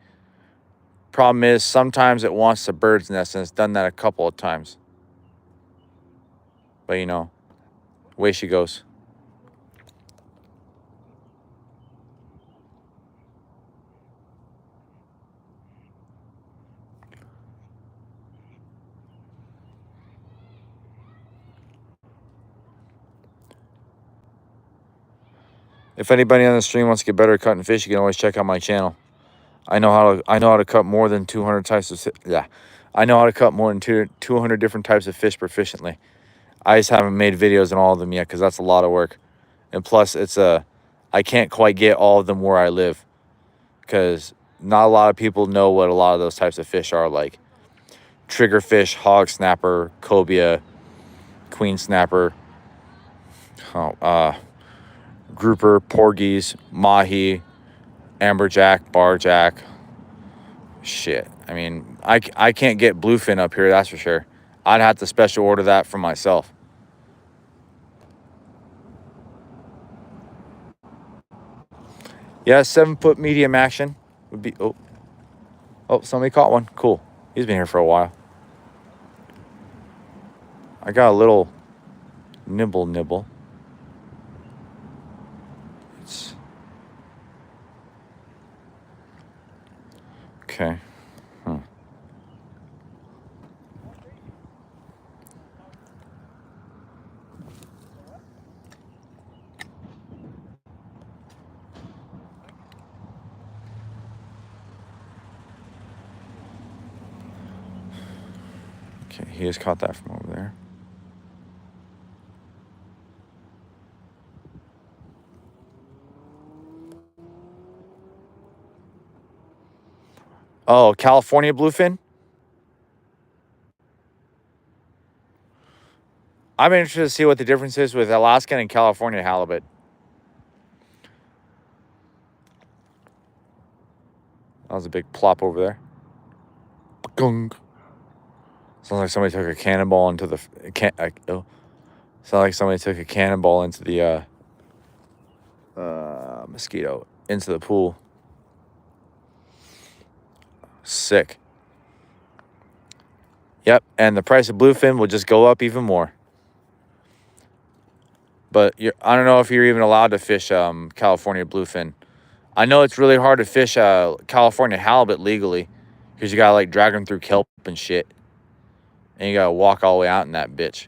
Problem is, sometimes it wants the bird's nest, and it's done that a couple of times. But, away she goes. If anybody on the stream wants to get better at cutting fish, you can always check out my channel. I know how to cut more than 200 types of I know how to cut more than 200 different types of fish proficiently. I just haven't made videos on all of them yet because that's a lot of work. And plus, I can't quite get all of them where I live because not a lot of people know what a lot of those types of fish are, like triggerfish, hog snapper, cobia, queen snapper, grouper, porgies, mahi, amberjack, barjack. Shit. I mean, I can't get bluefin up here, that's for sure. I'd have to special order that for myself. Yeah, 7-foot medium action would be. Oh, somebody caught one. Cool. He's been here for a while. I got a little nibble. It's okay. Okay, he has caught that from over there. Oh, California bluefin? I'm interested to see what the difference is with Alaskan and California halibut. That was a big plop over there. Gung. Sounds like somebody took a cannonball into the sounds like somebody took a cannonball into the mosquito into the pool. Sick. Yep, and the price of bluefin will just go up even more. But I don't know if you're even allowed to fish California bluefin. I know it's really hard to fish California halibut legally because you gotta like drag them through kelp and shit, and you gotta walk all the way out in that bitch.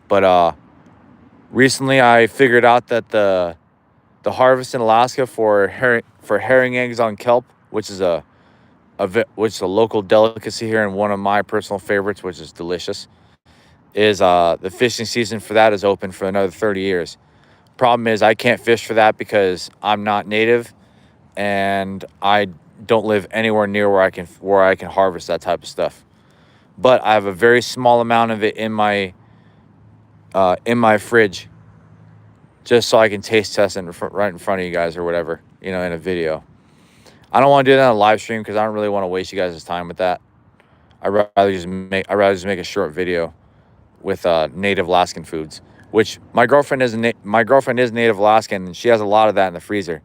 But recently I figured out that the harvest in Alaska for herring eggs on kelp, which is a local delicacy here and one of my personal favorites, which is delicious, is the fishing season for that is open for another 30 years. Problem is I can't fish for that because I'm not native and I don't live anywhere near where I can harvest that type of stuff. But I have a very small amount of it in my fridge, just so I can taste test it right in front of you guys or whatever, in a video. I don't want to do that on a live stream because I don't really want to waste you guys' time with that. I'd rather just make a short video with native Alaskan foods, which my girlfriend is native Alaskan, and she has a lot of that in the freezer.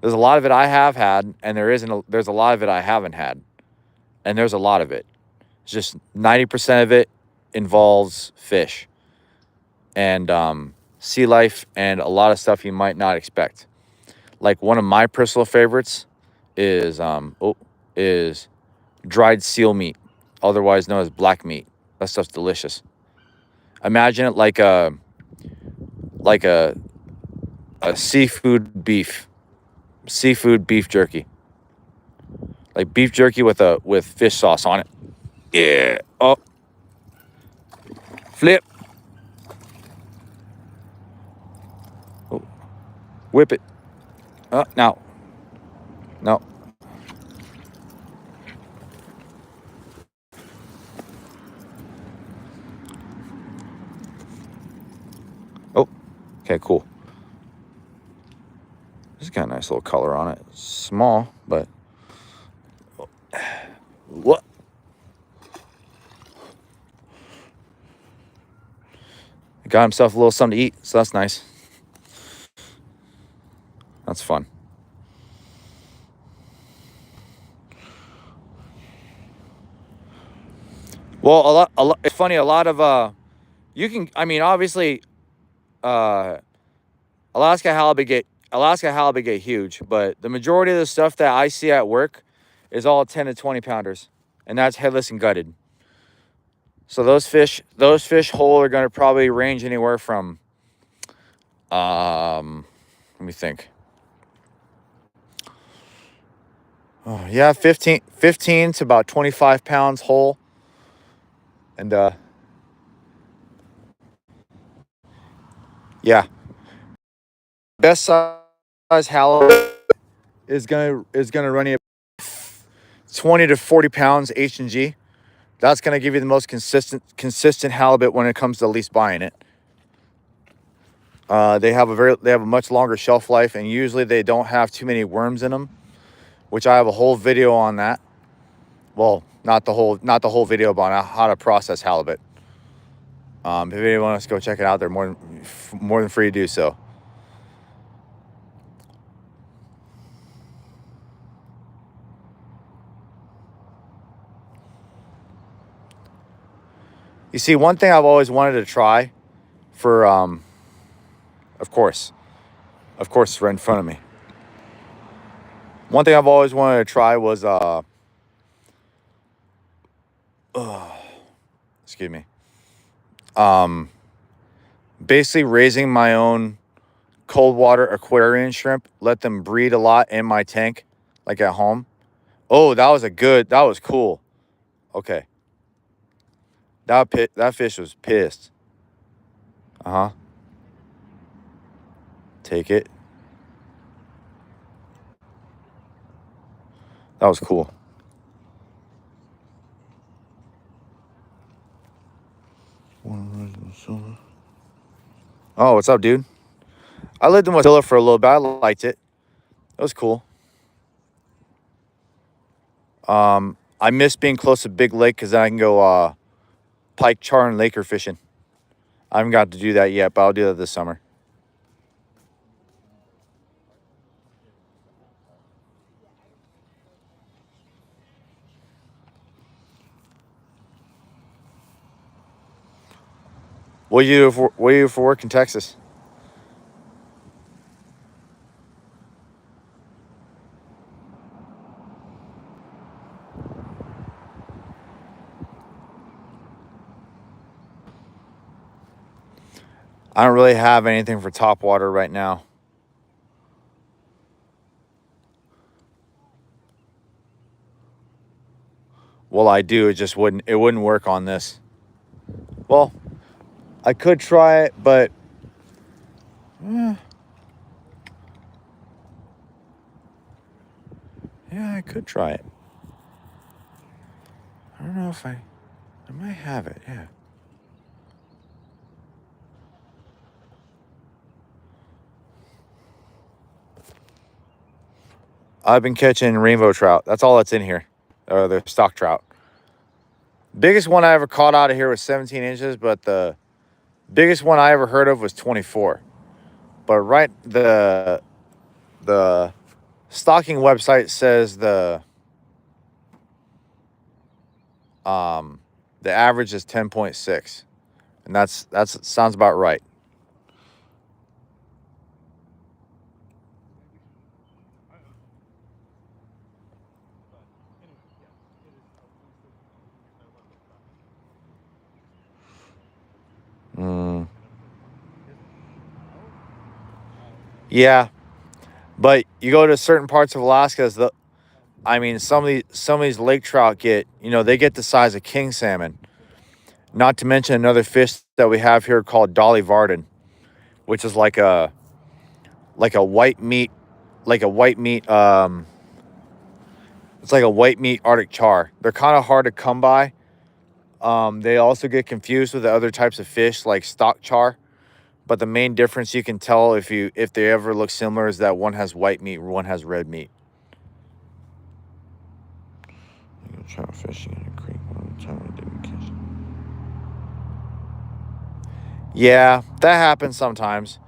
There's a lot of it I have had, and there's a lot of it I haven't had, and there's a lot of it. It's just 90% of it involves fish and sea life and a lot of stuff you might not expect. Like one of my personal favorites is dried seal meat, otherwise known as black meat. That stuff's delicious. Imagine it like a seafood beef jerky, like beef jerky with fish sauce on it. Yeah. Oh, flip. Oh. Whip it. Now. No. Oh. Okay, cool. It's got a nice little color on it. Small, but what? Got himself a little something to eat, so that's nice. That's fun. Well, it's funny. A lot of you can. I mean, obviously, Alaska halibut get huge, but the majority of the stuff that I see at work is all 10 to 20 pounders, and that's headless and gutted. So those fish whole are going to probably range anywhere from, let me think. Oh, yeah, 15 to about 25 pounds whole. And, yeah. Best size halibut is gonna run you 20 to 40 pounds H&G. That's gonna give you the most consistent halibut when it comes to at least buying it. They have a much longer shelf life, and usually they don't have too many worms in them. which I have a whole video on that. Well, not the whole video, but on how to process halibut. If anyone wants to go check it out, they're more than free to do so. You see, one thing I've always wanted to try for, of course, it's right in front of me. One thing I've always wanted to try was, excuse me, basically raising my own cold water aquarium shrimp, let them breed a lot in my tank, like at home. Oh, that was cool. Okay. That fish was pissed. Uh-huh. Take it. That was cool. Oh, what's up, dude? I lived in Wasilla for a little bit. I liked it. It was cool. I miss being close to Big Lake because then I can go pike, char, and laker fishing. I haven't got to do that yet, but I'll do that this summer. What do you do for work in Texas? I don't really have anything for top water right now. Well, I do. It wouldn't work on this. Well, I could try it, but yeah, I could try it. I don't know if I might have it. Yeah. I've been catching rainbow trout. That's all that's in here. The stock trout. Biggest one I ever caught out of here was 17 inches, but the biggest one I ever heard of was 24. But the stocking website says the average is 10.6, and that's sounds about right. Yeah, but you go to certain parts of Alaska, some of these lake trout they get the size of king salmon. Not to mention another fish that we have here called Dolly Varden, which is like a white meat, it's like a white meat Arctic char. They're kind of hard to come by. They also get confused with the other types of fish like stock char. But the main difference you can tell if they ever look similar is that one has white meat, one has red meat. I go trout fishing in a creek one time I didn't catch it. Yeah, that happens sometimes.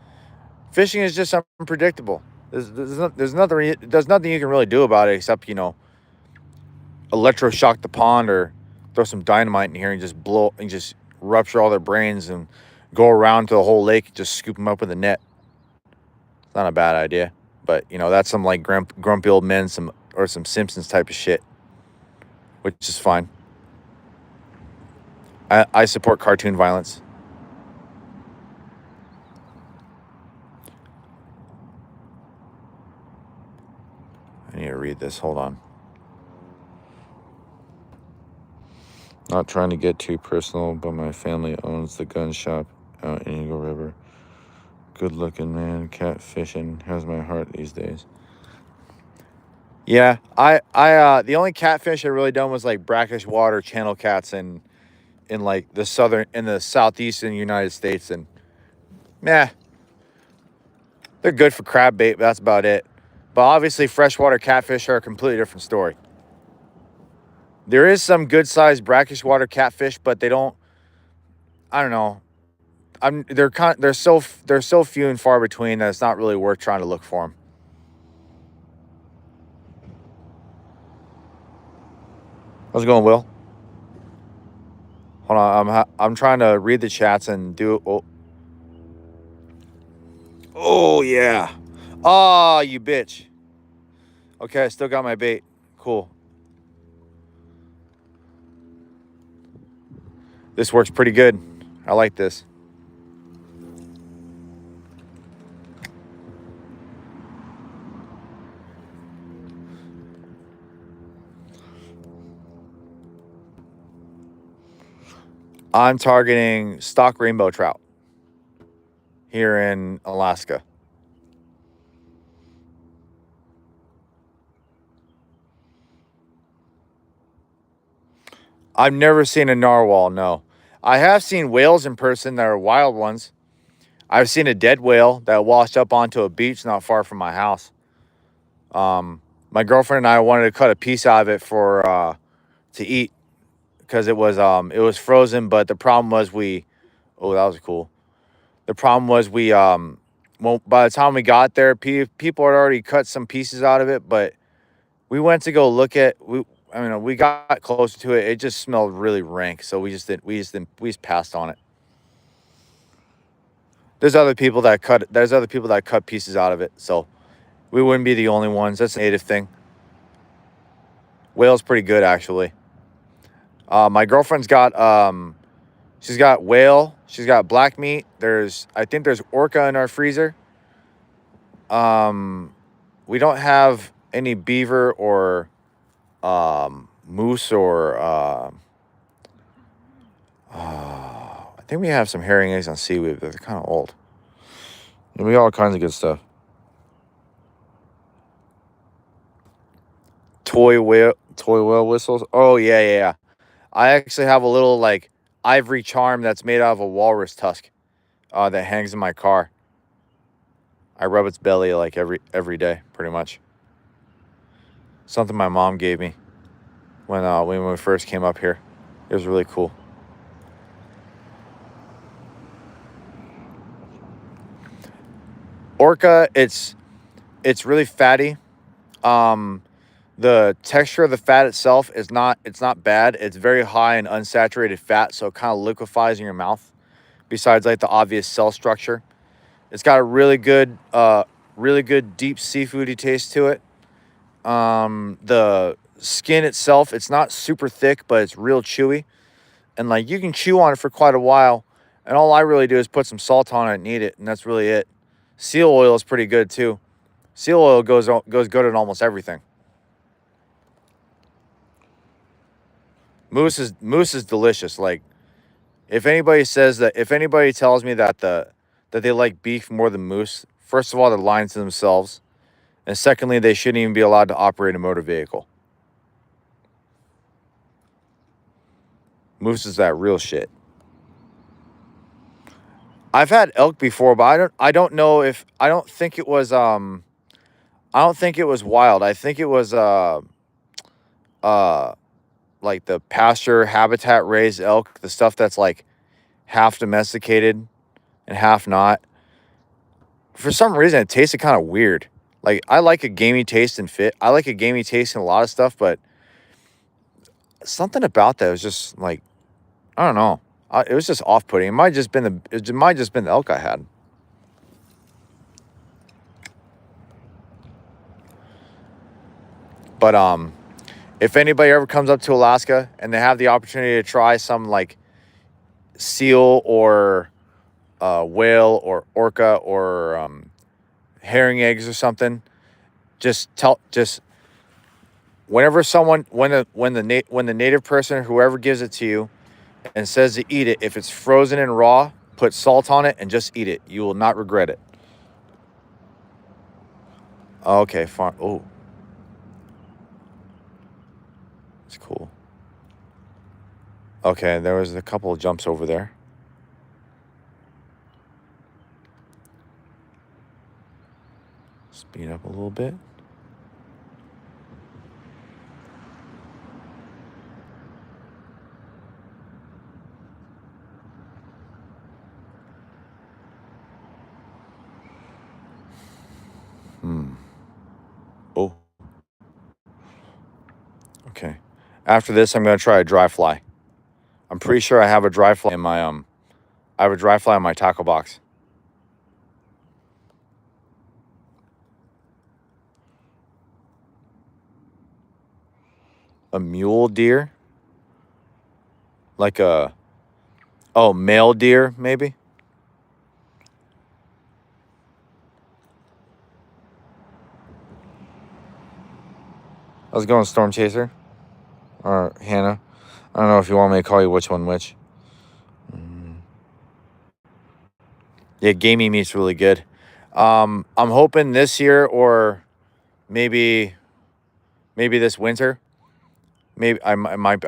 Fishing is just unpredictable. There's nothing you can really do about it except electroshock the pond or throw some dynamite in here and just rupture all their brains and go around to the whole lake and just scoop them up with a net. It's not a bad idea, but that's some like grumpy old men, some Simpsons type of shit, which is fine. I support cartoon violence. I need to read this. Hold on. Not trying to get too personal, but my family owns the gun shop out in Eagle River. Good looking man, cat fishing has my heart these days. Yeah, I the only catfish I really done was like brackish water channel cats in like the southeastern United States, and they're good for crab bait, but that's about it. But obviously, freshwater catfish are a completely different story. There is some good-sized brackish water catfish, but they don't. I don't know. They're so few and far between that it's not really worth trying to look for them. How's it going, Will? Hold on, I'm trying to read the chats and do. Oh yeah. Oh, you bitch. Okay, I still got my bait. Cool. This works pretty good. I like this. I'm targeting stock rainbow trout here in Alaska. I've never seen a narwhal, no. I have seen whales in person that are wild ones. I've seen a dead whale that washed up onto a beach not far from my house. My girlfriend and I wanted to cut a piece out of it for to eat because it was frozen, but the problem was that was cool. The problem was well, by the time we got there, people had already cut some pieces out of it, but we went to go look at we got closer to it. It just smelled really rank, so we just passed on it. There's other people that cut pieces out of it, so we wouldn't be the only ones. That's a native thing. Whale's pretty good, actually. My girlfriend's got she's got whale, she's got black meat. I think there's orca in our freezer. We don't have any beaver or moose or I think we have some herring eggs on seaweed, but they're kind of old. And we got all kinds of good stuff. Toy whale whistles. Oh yeah. I actually have a little like ivory charm that's made out of a walrus tusk that hangs in my car. I rub its belly like every day, pretty much. Something my mom gave me when we first came up here. It was really cool. Orca, it's really fatty. The texture of the fat itself it's not bad. It's very high in unsaturated fat, so it kind of liquefies in your mouth. Besides like the obvious cell structure, it's got a really good deep seafoody taste to it. The skin itself, it's not super thick, but it's real chewy, and like you can chew on it for quite a while. And all I really do is put some salt on it and eat it, and that's really it. Seal oil is pretty good too. Seal oil goes good in almost everything. Moose is delicious. Like if anybody tells me that they like beef more than moose, first of all, they're lying to themselves. And secondly, they shouldn't even be allowed to operate a motor vehicle. Moose is that real shit. I've had elk before, but I don't know if I don't think it was wild. I think it was like the pasture habitat raised elk, the stuff that's like half domesticated and half not. For some reason, it tasted kind of weird. Like I like a gamey taste in fit. I like a gamey taste in a lot of stuff, but something about that was just like I don't know. It was just off-putting. It might just been the elk I had. But if anybody ever comes up to Alaska and they have the opportunity to try some like seal or whale or orca or herring eggs or something, just whenever when the native person or whoever gives it to you and says to eat it, if it's frozen and raw, put salt on it and just eat it. You will not regret it. Okay, fine. Oh. It's cool. Okay, there was a couple of jumps over there. Speed up a little bit. After this, I'm going to try a dry fly. I'm pretty sure I have a dry fly in my I have a dry fly in my tackle box. A mule deer? Like a male deer maybe? How's it going, Storm Chaser? Or Hannah? I don't know if you want me to call you which one which. Yeah, gamey meat's really good. I'm hoping this year or maybe this winter. Maybe I might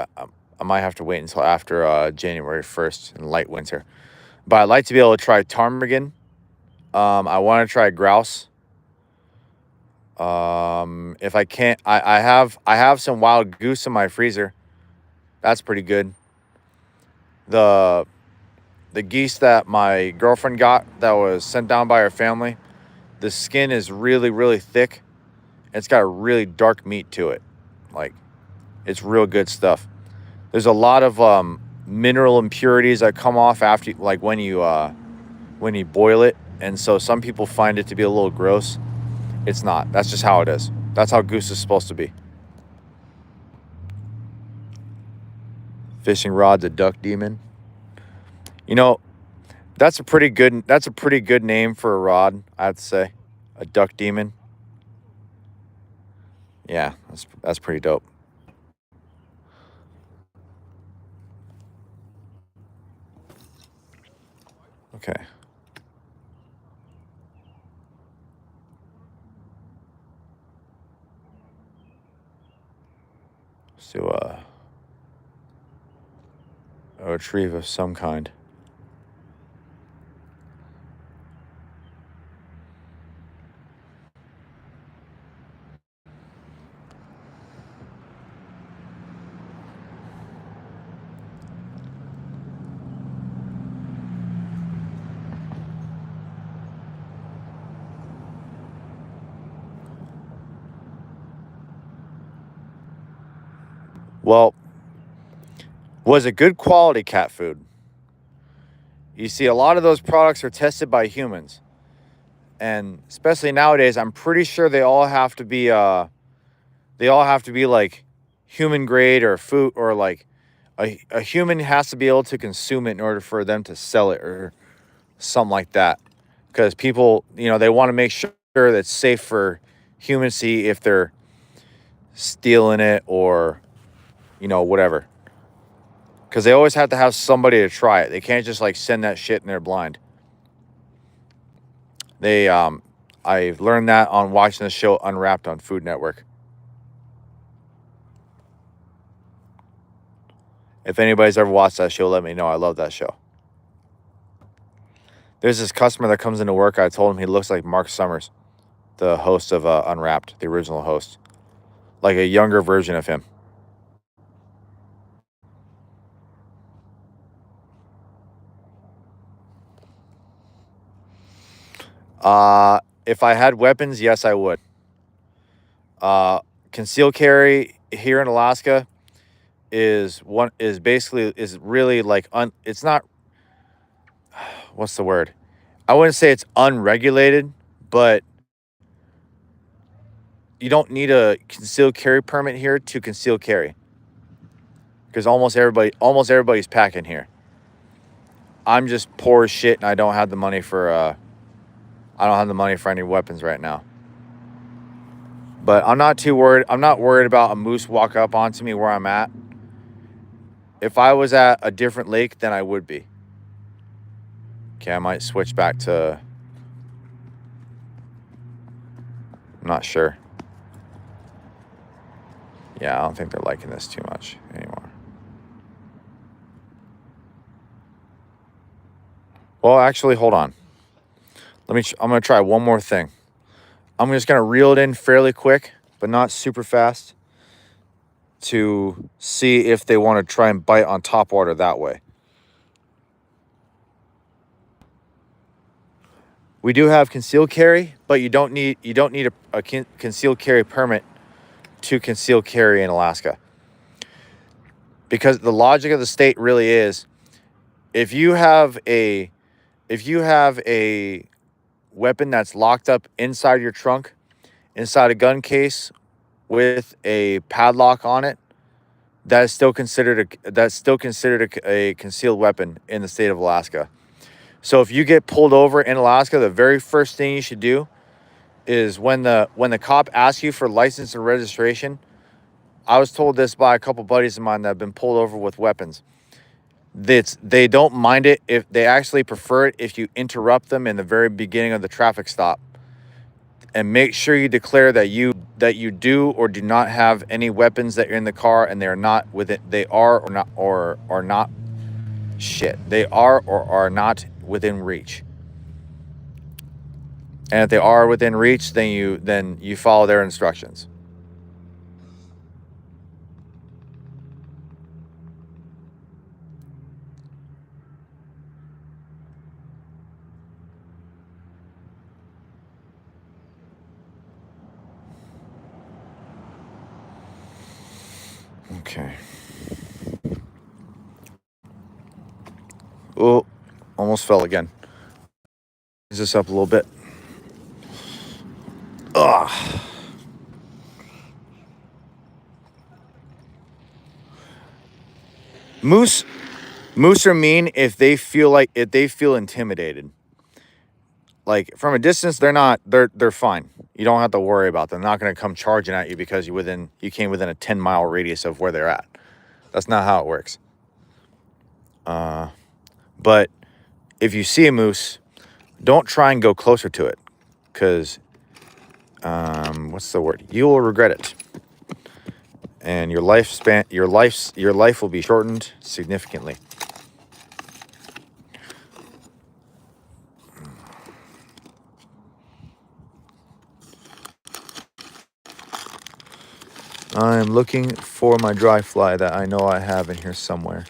have to wait until after January 1st in light winter. But I'd like to be able to try ptarmigan. I want to try grouse. If I can't, I have some wild goose in my freezer. That's pretty good. The geese that my girlfriend got that was sent down by her family, the skin is really, really thick. It's got a really dark meat to it. Like, it's real good stuff. There's a lot of mineral impurities that come off after, like when you boil it, and so some people find it to be a little gross. It's not. That's just how it is. That's how goose is supposed to be. Fishing rod's a duck demon. You know, that's a pretty good name for a rod, I have to say. A duck demon. Yeah, that's pretty dope. Okay. Let's do a retrieve of some kind. Well, was it good quality cat food? You see, a lot of those products are tested by humans. And especially nowadays, I'm pretty sure they all have to be like human grade or food, or like a human has to be able to consume it in order for them to sell it or something like that. Because people, they want to make sure that it's safe for humans to see if they're stealing it or, whatever. Because they always have to have somebody to try it. They can't just like send that shit in there blind. I've learned that on watching the show Unwrapped on Food Network. If anybody's ever watched that show, let me know. I love that show. There's this customer that comes into work. I told him he looks like Mark Summers, the host of Unwrapped, the original host. Like a younger version of him. If I had weapons, yes, I would. Concealed carry here in Alaska is really like it's not, what's the word? I wouldn't say it's unregulated, but you don't need a concealed carry permit here to conceal carry. Because almost everybody's packing here. I'm just poor as shit, and I don't have the money for any weapons right now. But I'm not too worried. I'm not worried about a moose walk up onto me where I'm at. If I was at a different lake, then I would be. Okay, I might switch back to... I'm not sure. Yeah, I don't think they're liking this too much anymore. Well, actually, hold on. I'm going to try one more thing. I'm just going to reel it in fairly quick, but not super fast, to see if they want to try and bite on top water that way. We do have concealed carry, but you don't need a concealed carry permit to conceal carry in Alaska. because the logic of the state really is, if you have a weapon that's locked up inside your trunk, inside a gun case with a padlock on it, that's still considered a concealed weapon in the state of Alaska. So if you get pulled over in Alaska, the very first thing you should do is when the cop asks you for license and registration. I was told this by a couple buddies of mine that have been pulled over with weapons. They don't mind it if they actually prefer it if you interrupt them in the very beginning of the traffic stop, and make sure you declare that you do or do not have any weapons that are in the car, and they are not within. They are or not or are not. Shit, they are or are not within reach. And if they are within reach, then you follow their instructions. Okay. Oh, almost fell again. Raise this up a little bit. Ugh. Moose are mean if they feel intimidated. Like from a distance, they're fine. You don't have to worry about them. They're not going to come charging at you because you came within a 10-mile radius of where they're at. That's not how it works. But if you see a moose, don't try and go closer to it, because what's the word? You will regret it, and your life will be shortened significantly. I'm looking for my dry fly that I know I have in here somewhere.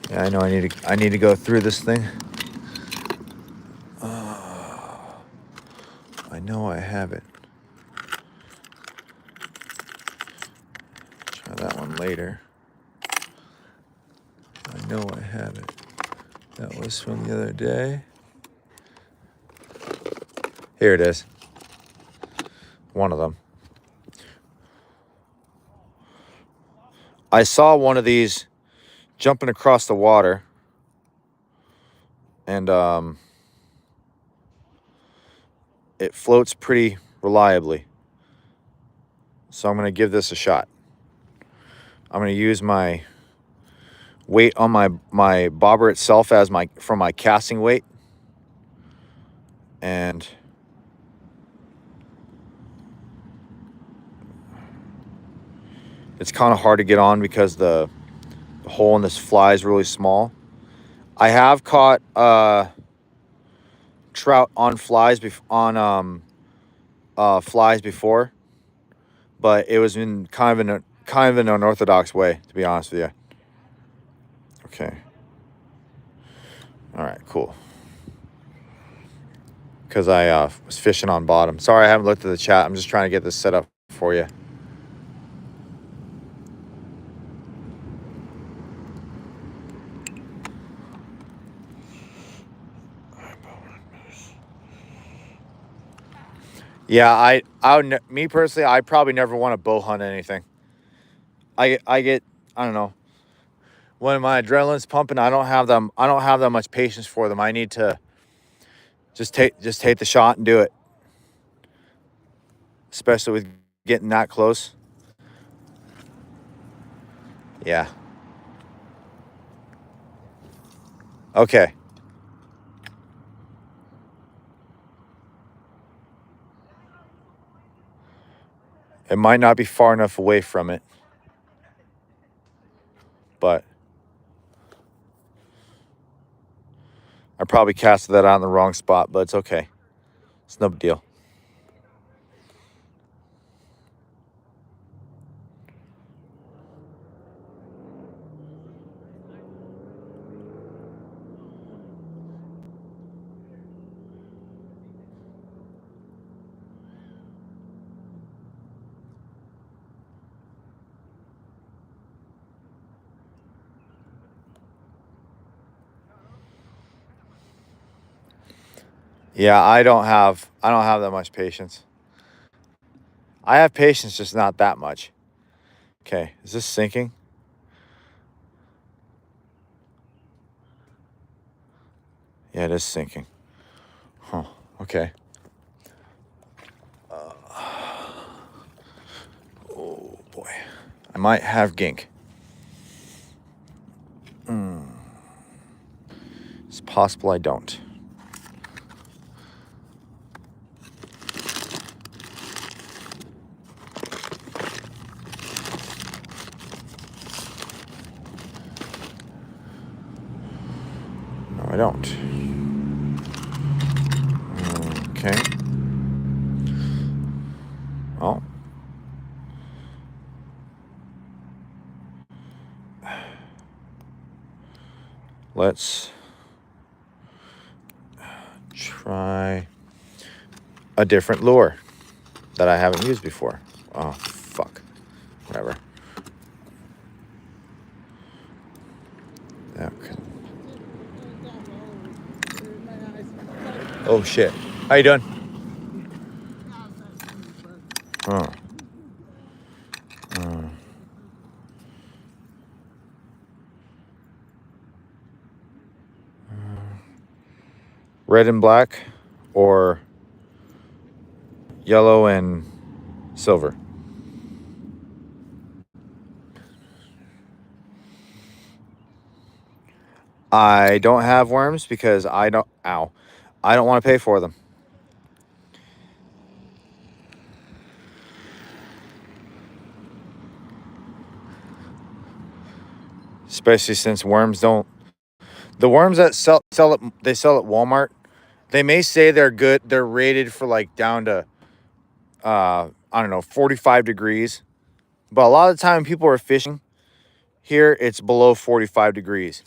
Yeah, I know I need to go through this thing. I know I have it. Try that one later. I know I have it. That was from the other day. Here it is. One of them. I saw one of these jumping across the water, and it floats pretty reliably. So I'm going to give this a shot. I'm going to use my weight on my bobber itself as my casting weight, and it's kind of hard to get on because the hole in this fly is really small. I have caught trout on flies flies before, but it was in kind of an unorthodox way, to be honest with you. Okay. All right, cool. Because I was fishing on bottom. Sorry, I haven't looked at the chat. I'm just trying to get this set up for you. Yeah, me personally, I probably never want to bow hunt anything. I don't know. When my adrenaline's pumping, I don't have that much patience for them. I need to just take the shot and do it. Especially with getting that close. Yeah. Okay. It might not be far enough away from it, but I probably casted that out in the wrong spot, but it's okay. It's no big deal. Yeah, I don't have that much patience. I have patience, just not that much. Okay, is this sinking? Yeah, it is sinking. Huh. Okay. Oh boy, I might have gink. It's possible I don't. No, I don't. Okay. Well. Let's try a different lure that I haven't used before. Oh, fuck. Whatever. That could... Oh, shit. How you doing? Oh. Red and black or yellow and silver? I don't have worms because I don't want to pay for them. Especially since worms don't... The worms that sell at Walmart, they may say they're good. They're rated for like down to I don't know, 45 degrees. But a lot of the time people are fishing here, it's below 45 degrees.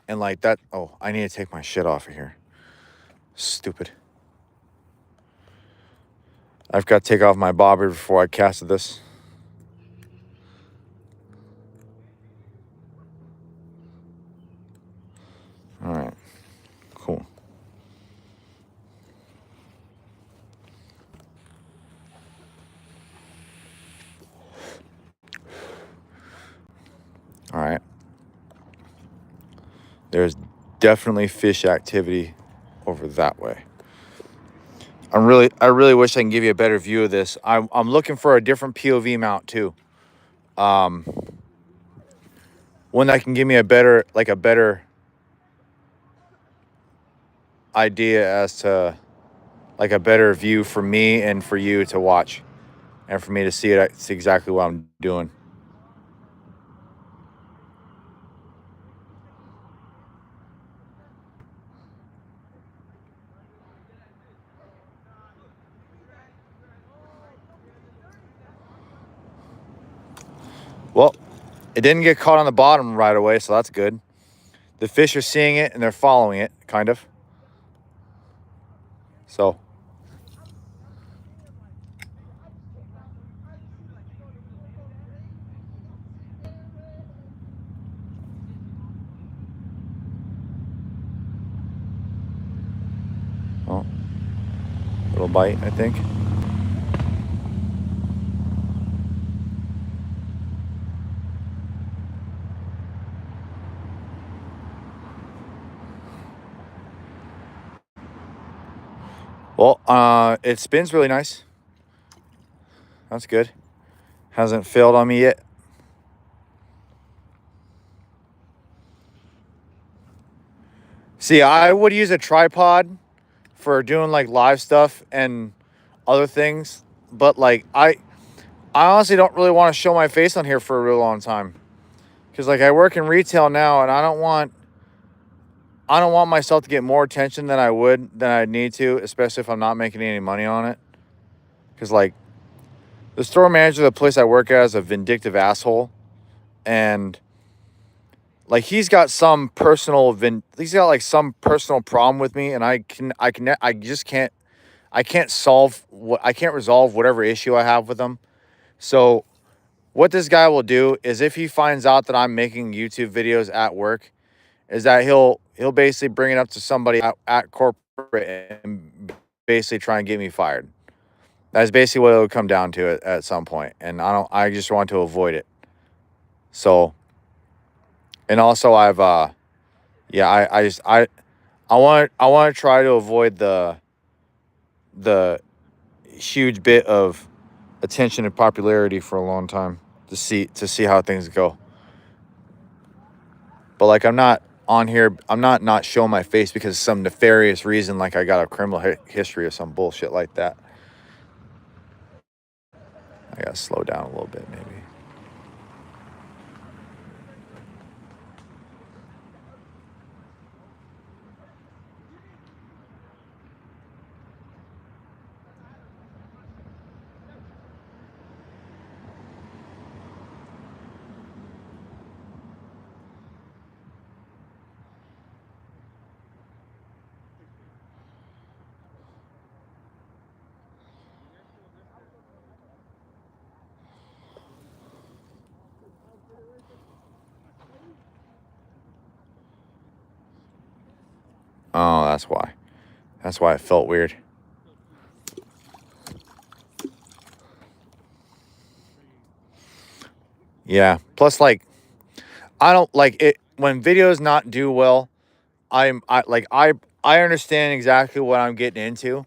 And like that, oh, I need to take my shit off of here. Stupid. I've got to take off my bobber before I casted this. All right, cool. All right. There's definitely fish activity over that way. I really wish I can give you a better view of this. I'm looking for a different POV mount too. One that can give me a better idea as to like a better view for me and for you to watch and for me to see it. See exactly what I'm doing. Well, it didn't get caught on the bottom right away, so that's good. The fish are seeing it and they're following it, kind of. So, oh, little bite, I think. Well, it spins really nice. That's good. Hasn't failed on me yet. See, I would use a tripod for doing like live stuff and other things, but like I honestly don't really want to show my face on here for a real long time, because like I work in retail now, and I don't want myself to get more attention than I need to, especially if I'm not making any money on it. Because like the store manager of the place I work at is a vindictive asshole, and like he's got some personal problem with me, and I can't resolve whatever issue I have with him. So what this guy will do is, if he finds out that I'm making YouTube videos at work, is that he'll basically bring it up to somebody at corporate it and basically try and get me fired. That's basically what it would come down to at some point, and I just want to avoid it. So, and also yeah, I want to try to avoid the huge bit of attention and popularity for a long time to see how things go. But like I'm not on here, I'm not showing my face because of some nefarious reason, like I got a criminal history or some bullshit like that. I gotta slow down a little bit, maybe. Oh, that's why. That's why it felt weird. Yeah. Plus, like, I don't like it when videos not do well. I understand exactly what I'm getting into,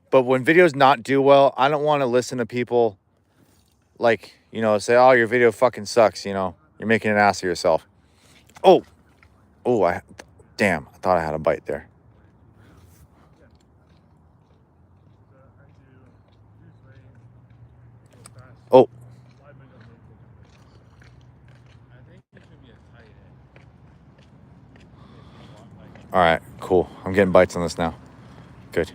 but when videos not do well, I don't want to listen to people like say, "Oh, your video fucking sucks." You're making an ass of yourself. Oh, oh, damn! I thought I had a bite there. Oh. All right, cool. I'm getting bites on this now. Good.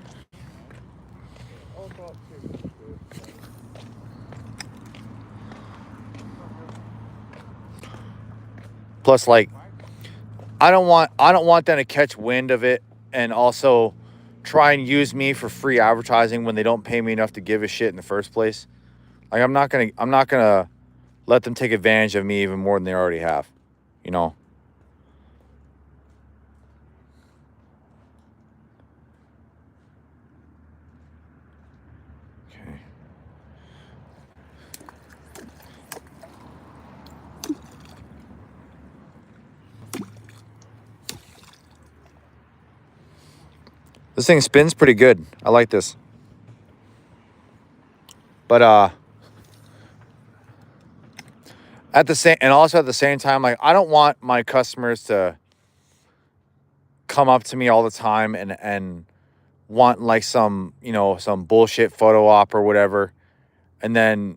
Plus, like, I don't want them to catch wind of it and also try and use me for free advertising when they don't pay me enough to give a shit in the first place. Like, I'm not gonna let them take advantage of me even more than they already have. You know. Okay. This thing spins pretty good. I like this. But at the same time, like, I don't want my customers to come up to me all the time and want like some bullshit photo op or whatever, and then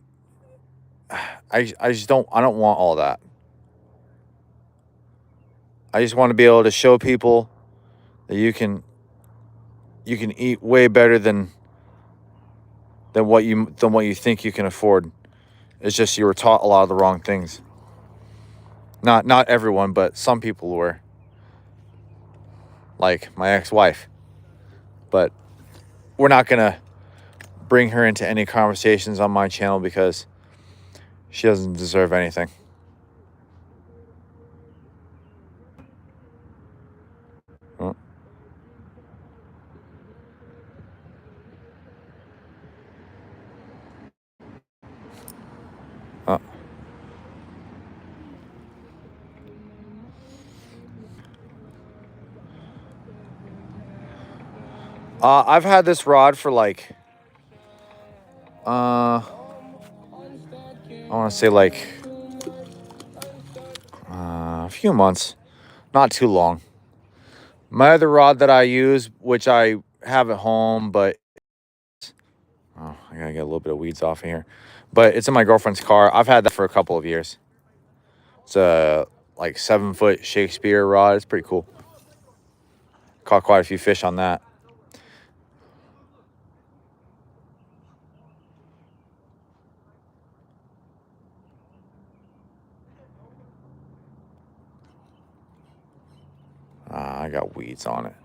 I don't want all that. I just want to be able to show people that you can eat way better than what you think you can afford. It's just you were taught a lot of the wrong things. Not everyone, but some people were. Like my ex-wife. But we're not gonna bring her into any conversations on my channel because she doesn't deserve anything. Oh. Uh, I've had this rod for like I want to say like a few months, not too long. My other rod that I use, which I have at home, but oh, I gotta get a little bit of weeds off of here. But it's in my girlfriend's car. I've had that for a couple of years. It's a like 7-foot Shakespeare rod. It's pretty cool. Caught quite a few fish on that. I got weeds on it.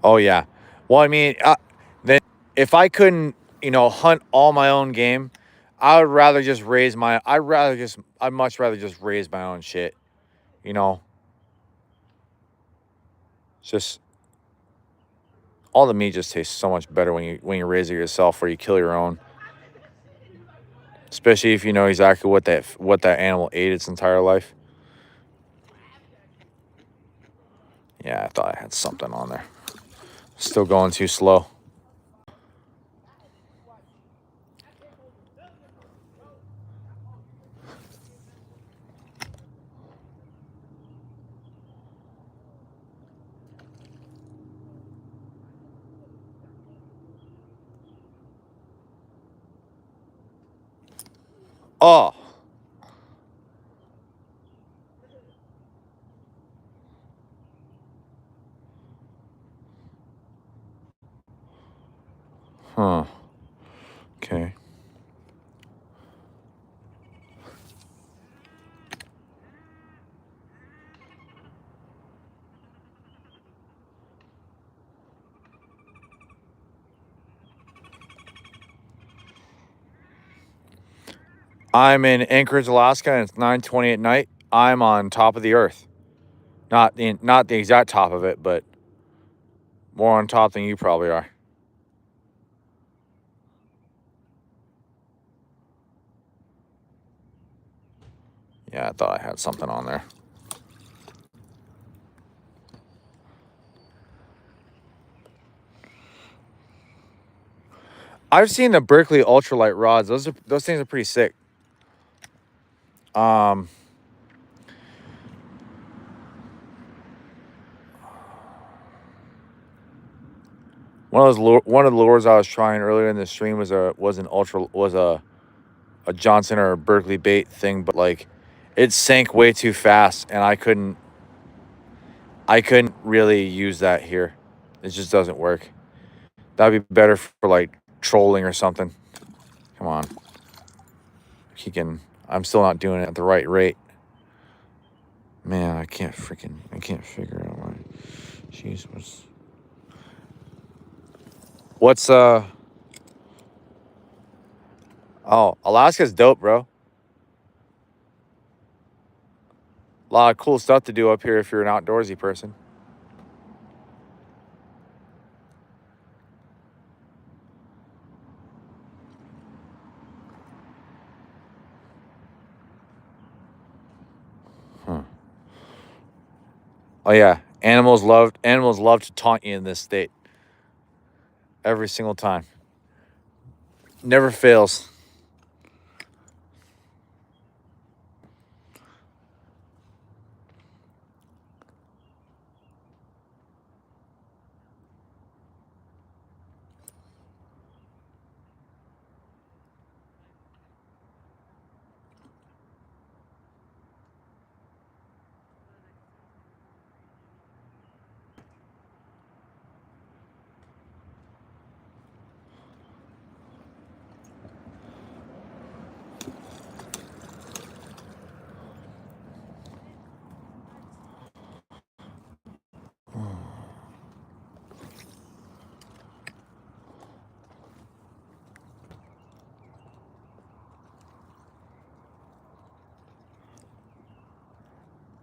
Oh yeah. Well, I mean, then if I couldn't you know, hunt all my own game, I would rather just raise my. I'd much rather just raise my own shit. You know, it's just all the meat just tastes so much better when you raise it yourself or you kill your own. Especially if you know exactly what that animal ate its entire life. Yeah, I thought I had something on there. Still going too slow. Oh, huh. Okay. I'm in Anchorage, Alaska, and it's 9:20 at night. I'm on top of the earth. Not the exact top of it, but more on top than you probably are. Yeah, I thought I had something on there. I've seen the Berkeley ultralight rods. Those things are pretty sick. Um, one of the lures I was trying earlier in the stream was a Johnson or a Berkeley bait thing, but like it sank way too fast, and I couldn't really use that here. It just doesn't work. That'd be better for like trolling or something. Come on. I'm still not doing it at the right rate. Man, I can't figure out why. Jeez, what's oh, Alaska's dope, bro. A lot of cool stuff to do up here if you're an outdoorsy person. Huh. Oh yeah, animals love to taunt you in this state. Every single time. Never fails.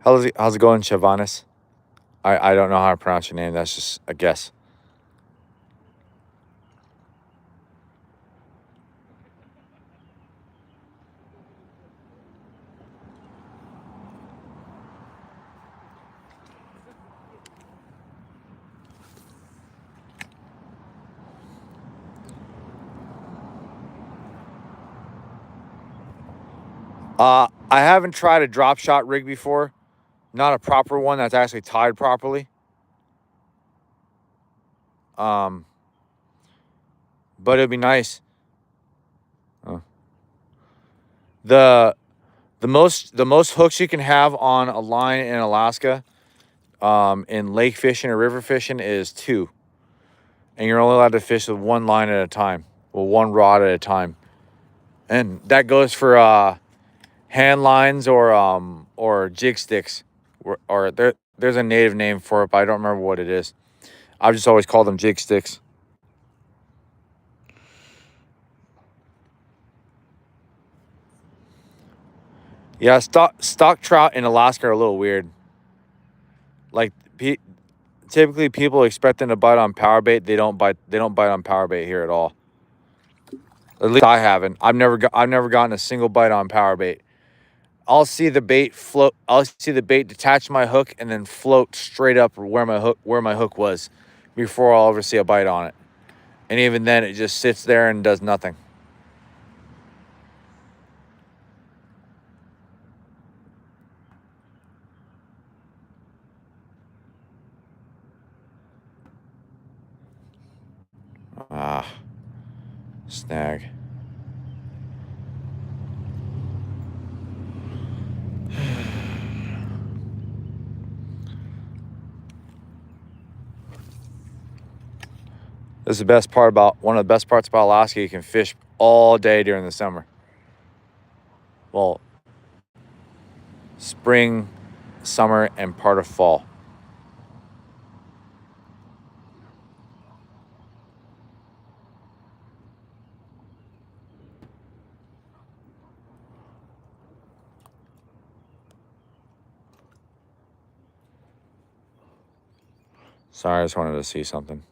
How's it going, Chavanis? I don't know how to pronounce your name. That's just a guess. I haven't tried a drop shot rig before. Not a proper one that's actually tied properly. Um, but it'd be nice. Uh, the the most hooks you can have on a line in Alaska, in lake fishing or river fishing is 2, and you're only allowed to fish with one line at a time, well, one rod at a time, and that goes for hand lines or jig sticks, or there's a native name for it, but I don't remember what it is. I've just always called them jig sticks. Yeah, stock trout in Alaska are a little weird. Like typically people expect them to bite on power bait. They don't bite. They don't bite on power bait here at all. At least I haven't. I've never gotten a single bite on power bait. I'll see the bait float. I'll see the bait detach my hook and then float straight up where my hook was, before I'll ever see a bite on it. And even then, it just sits there and does nothing. Ah, snag. This is the best part about one of the best parts about Alaska. You can fish all day during the summer. Well, spring, summer, and part of fall. Sorry, I just wanted to see something.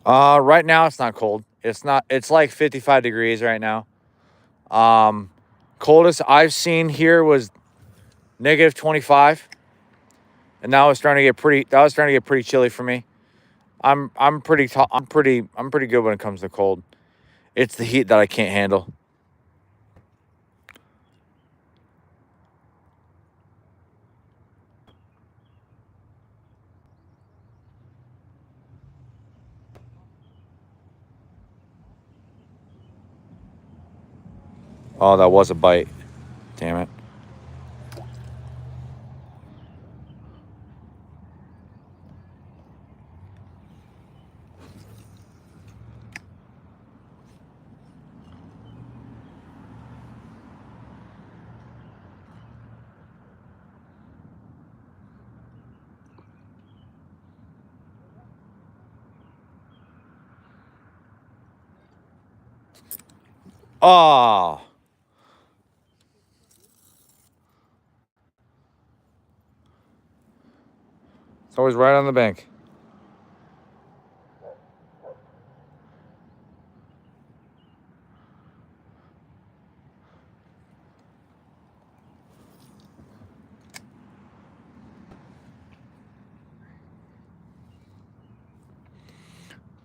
Right now it's not cold. It's not. It's like 55 degrees right now. Coldest I've seen here was negative 25, and that was starting to get pretty. That was starting to get pretty chilly for me. I'm pretty. I'm pretty good when it comes to cold. It's the heat that I can't handle. Oh, that was a bite. Damn it. Oh, it's always right on the bank.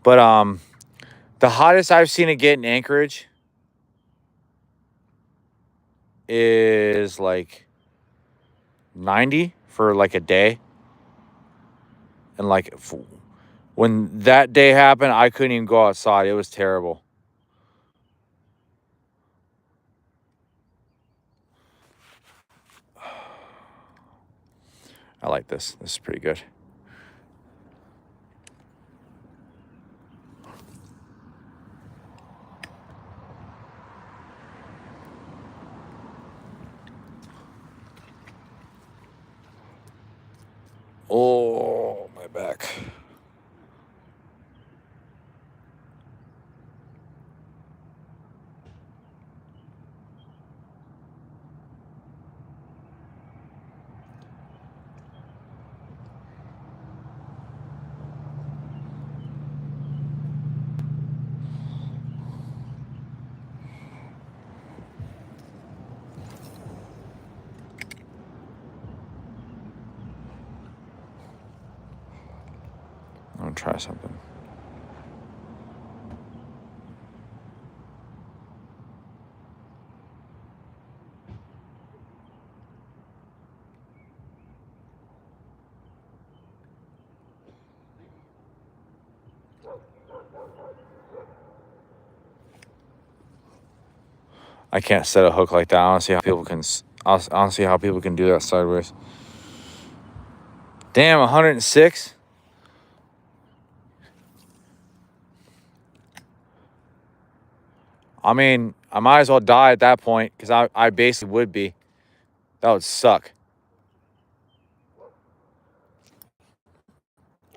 But the hottest I've seen it get in Anchorage is like 90 for like a day. And like when that day happened, I couldn't even go outside. It was terrible. I like this. This is pretty good. Oh, my back. to try something. I can't set a hook like that. I don't see how people can. I don't see how people can do that sideways. Damn, 106. I mean, I might as well die at that point because I basically would be. That would suck.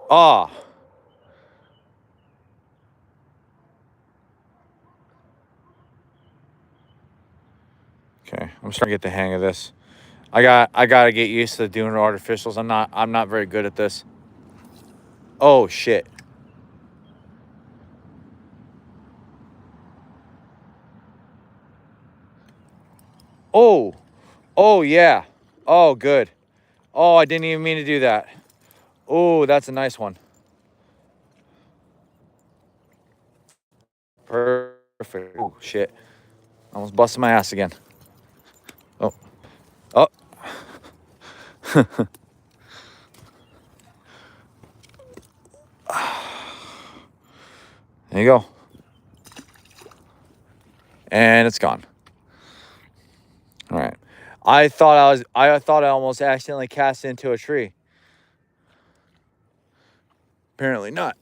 Ah. Okay, I'm starting to get the hang of this. I gotta get used to doing artificials. I'm not very good at this. Oh shit. Oh. Oh yeah. Oh good. Oh, I didn't even mean to do that. Oh, that's a nice one. Perfect. Oh shit. Almost busted my ass again. Oh. Oh. There you go. And it's gone. All right. I thought I almost accidentally cast into a tree. Apparently not.